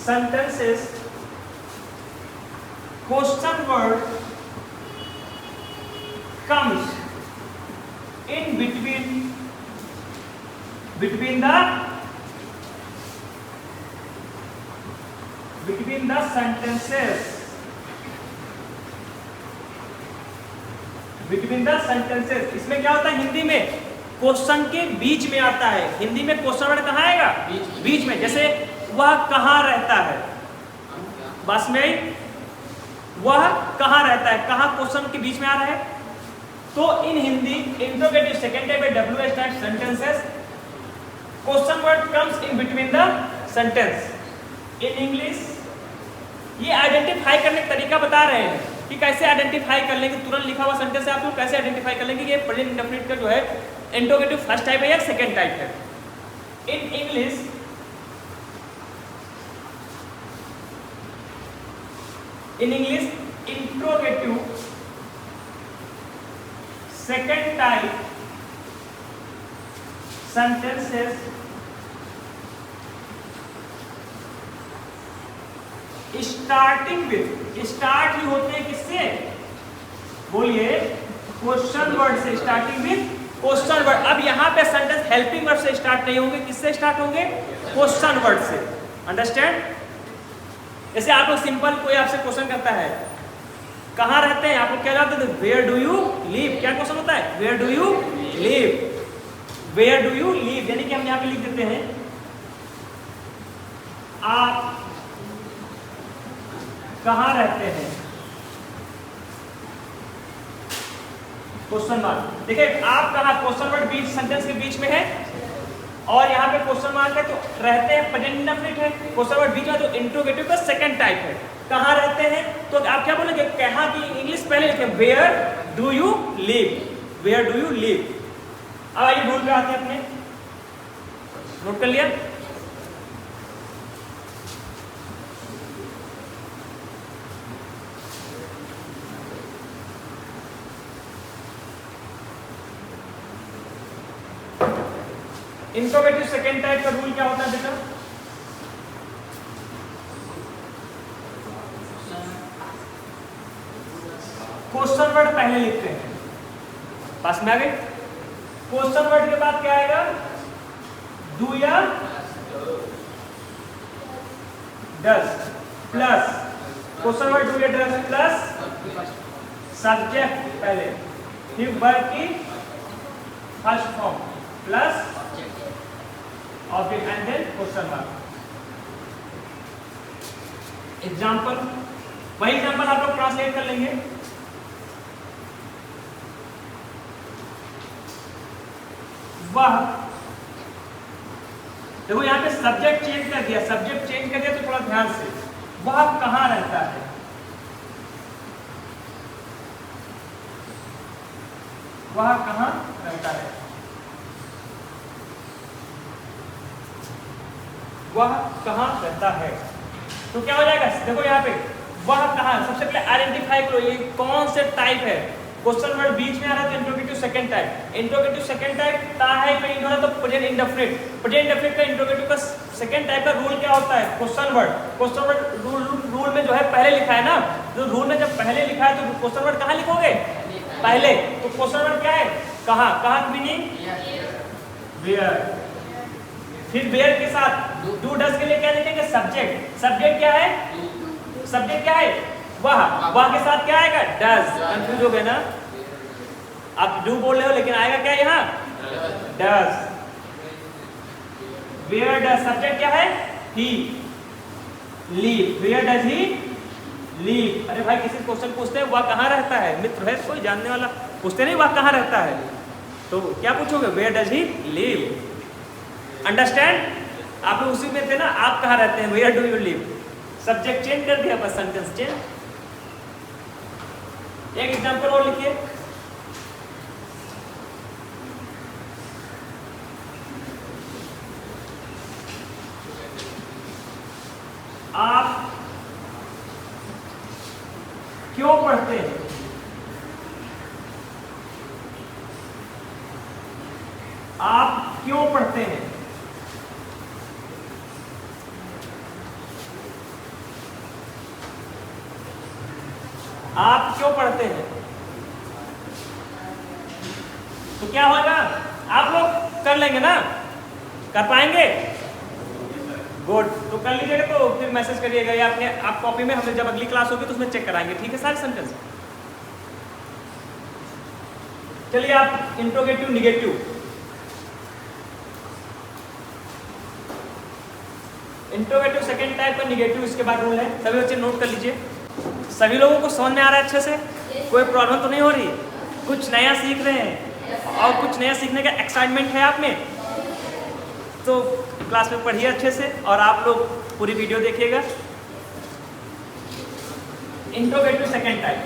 sentences question word comes in between the sentences, इसमें क्या होता है, हिंदी में क्वेश्चन के बीच में आता है। हिंदी में क्वेश्चन वर्ड कहाँ आएगा, बीच में। जैसे वह कहाँ रहता है, बस में वह कहाँ रहता है, कहाँ क्वेश्चन के बीच में आ रहा है। तो इन हिंदी इंट्रोगेटिव सेकंड टाइप है WH type sentences, question word comes in between the sentence. In English ये आइडेंटिफाई करने का तरीका बता रहे हैं कि कैसे आइडेंटिफाई कर लेंगे, तुरंत लिखा हुआ सेंटेंस है आप लोग कैसे आइडेंटिफाई कर लेंगे ये प्रेजेंट इंडेफिनिट का जो है इंट्रोगेटिव फर्स्ट टाइप है या सेकंड टाइप है। In English interrogative second type sentences starting with, start ही होते हैं किससे, बोलिए क्वेश्चन वर्ड से, स्टार्टिंग विथ क्वेश्चन वर्ड। अब यहाँ पे सेंटेंस हेल्पिंग वर्ड से स्टार्ट नहीं होंगे, किससे स्टार्ट होंगे, क्वेश्चन वर्ड से। अंडरस्टैंड। जैसे आप लोग सिंपल कोई आपसे क्वेश्चन करता है कहाँ रहते हैं, आप लोग क्या जवाब देते हैं, वेयर डू यू लिव। क्या क्वेश्चन होता है, where do you live, where do you live. यानी कि हम यहाँ पे लिख देते हैं आप कहाँ रहते हैं, क्वेश्चन मार्क। देखिए आप कहाँ, क्वेश्चन वर्ड बीच सेंटेंस के बीच में है और यहाँ पे क्वेश्चन मार्क है, तो रहते हैं प्रेजेंट इंडेफिनिट है, क्वेश्चन वर्ड बीच में, जो इंट्रोगेटिव का सेकंड टाइप है। कहाँ रहते हैं, तो आप क्या बोलेंगे, कहाँ की इंग्लिश पहले लिखे, where do you live, where do you live. अब आइए भूल पे आते हैं अपने, नोट कर लिया। इंट्रोगेटिव सेकंड टाइप का रूल क्या होता है बेटा, क्वेश्चन वर्ड पहले लिखते हैं, पास में आ गए। क्वेश्चन वर्ड के बाद क्या आएगा, डू या does plus question word do या डज प्लस सब्जेक्ट पहले, फिर वर्ब की first form plus object and then question mark. Example, वही एग्जाम्पल आप लोग ट्रांसलेट कर लेंगे। वह, देखो यहाँ पे सब्जेक्ट चेंज कर दिया, सब्जेक्ट चेंज कर दिया तो थोड़ा ध्यान से, वह कहाँ रहता है, वह कहाँ रहता है, वह कहाँ रहता है। तो क्या हो जाएगा, देखो यहाँ पे वह कहाँ, सबसे पहले आइडेंटिफाई करो ये कौन से टाइप है। क्वेश्चन वर्ड बीच में आ रहा है तो interrogative second type, interrogative second type ता है कहीं हो रहा तो प्रेजेंट इंडेफिनिट, प्रेजेंट इंडेफिनिट का इंट्रोगेटिव का सेकंड टाइप का रूल क्या होता है, question word. Question word rule में जो है पहले लिखा है ना, जो रूल में जब पहले लिखा है तो क्वेश्चन वर्ड कहाँ लिखोगे, पहले। तो क्वेश्चन वर्ड क्या है, कहाँ, कहाँ मीनिंग वेयर, फिर वेयर के साथ डू डज के लिए क्या लिखेंगे, सब्जेक्ट। सब्जेक्ट क्या है, सब्जेक्ट क्या है, वह के साथ क्या आएगा, डज। कंफ्यूज हो गए ना, आप डू बोल रहे हो लेकिन आएगा क्या यहाँ, डज। वेयर डज, सब्जेक्ट क्या है? He live, where does he live. अरे भाई किसी क्वेश्चन पूछते हैं वह कहाँ रहता है, मित्र है कोई जानने वाला, पूछते नहीं वह कहाँ रहता है, तो क्या पूछोगे? Where does he live. Understand? आप लोग उसी में थे ना, आप कहाँ रहते हैं, where do you live. Subject change कर दिया, बस सेंटेंस चेंज। एक एग्जांपल और लिखिए। आप क्यों पढ़ते हैं? आप क्यों पढ़ते हैं? आप क्यों पढ़ते हैं? तो क्या होगा? आप लोग कर लेंगे ना, कर पाएंगे? गुड, तो कर लीजिएगा, तो फिर मैसेज करिएगा या अपने आप कॉपी में, हमें जब अगली क्लास होगी तो उसमें चेक कराएंगे, ठीक है सारे सेंटेंस। चलिए आप interrogative negative, interrogative second type का, निगेटिव इसके बाद रूल है, सभी बच्चे नोट कर लीजिए। सभी लोगों को समझ में आ रहा है अच्छे से? कोई प्रॉब्लम तो नहीं हो रही? कुछ नया सीख रहे हैं और कुछ नया सीखने का एक्साइटमेंट है आप में, तो क्लास में पढ़िए अच्छे से और आप लोग पूरी वीडियो देखिएगा। Interrogative second type,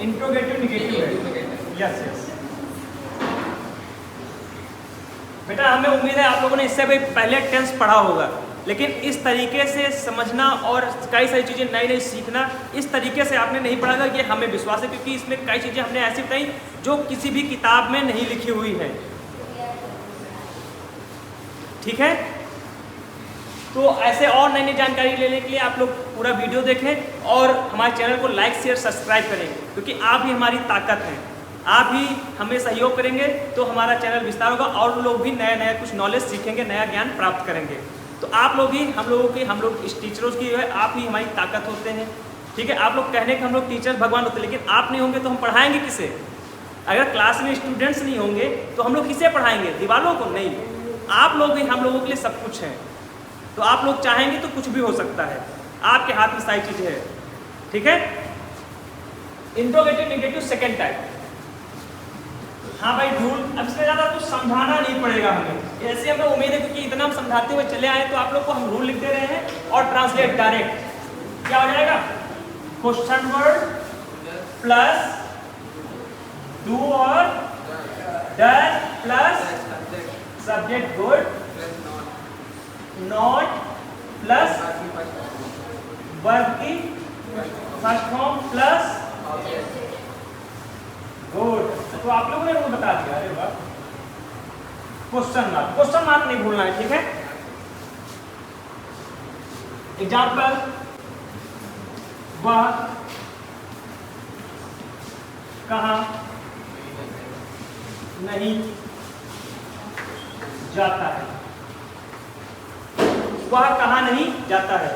interrogative negative है। यस यस बेटा, हमें उम्मीद है आप लोगों ने इससे भी पहले टेंस पढ़ा होगा, लेकिन इस तरीके से समझना और कई सारी चीज़ें नई नई सीखना इस तरीके से आपने नहीं पढ़ा, ये हमें विश्वास है, क्योंकि इसमें कई चीज़ें हमने ऐसी बताई जो किसी भी किताब में नहीं लिखी हुई है। ठीक है, तो ऐसे और नई नई जानकारी लेने के लिए आप लोग पूरा वीडियो देखें और हमारे चैनल को लाइक शेयर सब्सक्राइब करें, क्योंकि आप ही हमारी ताकत हैं। आप ही हमें सहयोग करेंगे तो हमारा चैनल विस्तार होगा और लोग भी नया नया कुछ नॉलेज सीखेंगे, नया ज्ञान प्राप्त करेंगे। तो आप लोग ही हम लोग इस टीचरों की जो है, आप ही हमारी ताकत होते हैं। ठीक है, आप लोग कहने के हम लोग टीचर भगवान होते हैं, लेकिन आप नहीं होंगे तो हम पढ़ाएंगे किसे? अगर क्लास में स्टूडेंट्स नहीं होंगे तो हम लोग किसे पढ़ाएंगे? दीवारों को नहीं। आप लोग ही हम लोगों के लिए सब कुछ हैं। तो आप लोग चाहेंगे तो कुछ भी हो सकता है, आपके हाथ में सारी चीज़ें है। ठीक है, इंट्रोगेटिव निगेटिव सेकेंड टाइप। हाँ भाई रूल, अब इसमें ज़्यादा कुछ समझाना नहीं पड़ेगा हमें, ऐसे हमें उम्मीद है, क्योंकि इतना हम समझाते हुए चले आए तो आप लोग को हम रूल लिख दे रहे हैं और ट्रांसलेट डायरेक्ट क्या हो जाएगा? क्वेश्चन वर्ड प्लस डू और does plus subject good not plus verb की फर्स्ट फॉर्म प्लस गुड। तो आप लोगों ने रूल बता दिया। अरे वाह, क्वेश्चन मार्क नहीं भूलना है। ठीक है, एग्जाम्पल, वह कहाँ नहीं जाता है, वह कहाँ नहीं जाता है।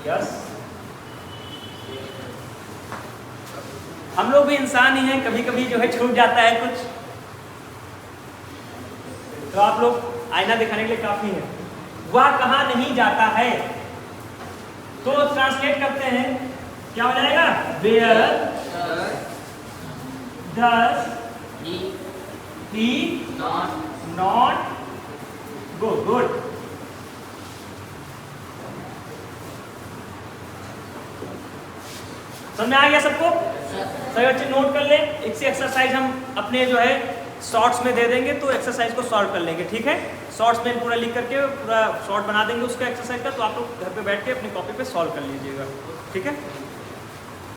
यस, हम लोग भी इंसान ही हैं, कभी कभी जो है छूट जाता है कुछ, तो आप लोग आईना दिखाने के लिए काफी है। वह कहाँ नहीं जाता है, तो ट्रांसलेट करते हैं, क्या हो जाएगा? Where does he not go. Good, समझ में आ गया सबको? सभी बच्चे नोट कर ले। इसी एक्सरसाइज हम अपने जो है शॉर्ट्स में दे देंगे, तो एक्सरसाइज को सॉल्व कर लेंगे। ठीक है, शॉर्ट्स में पूरा लिख करके पूरा शॉर्ट बना देंगे उसका एक्सरसाइज का, तो आप लोग घर पे बैठ के अपनी कॉपी पे सॉल्व कर लीजिएगा। ठीक है।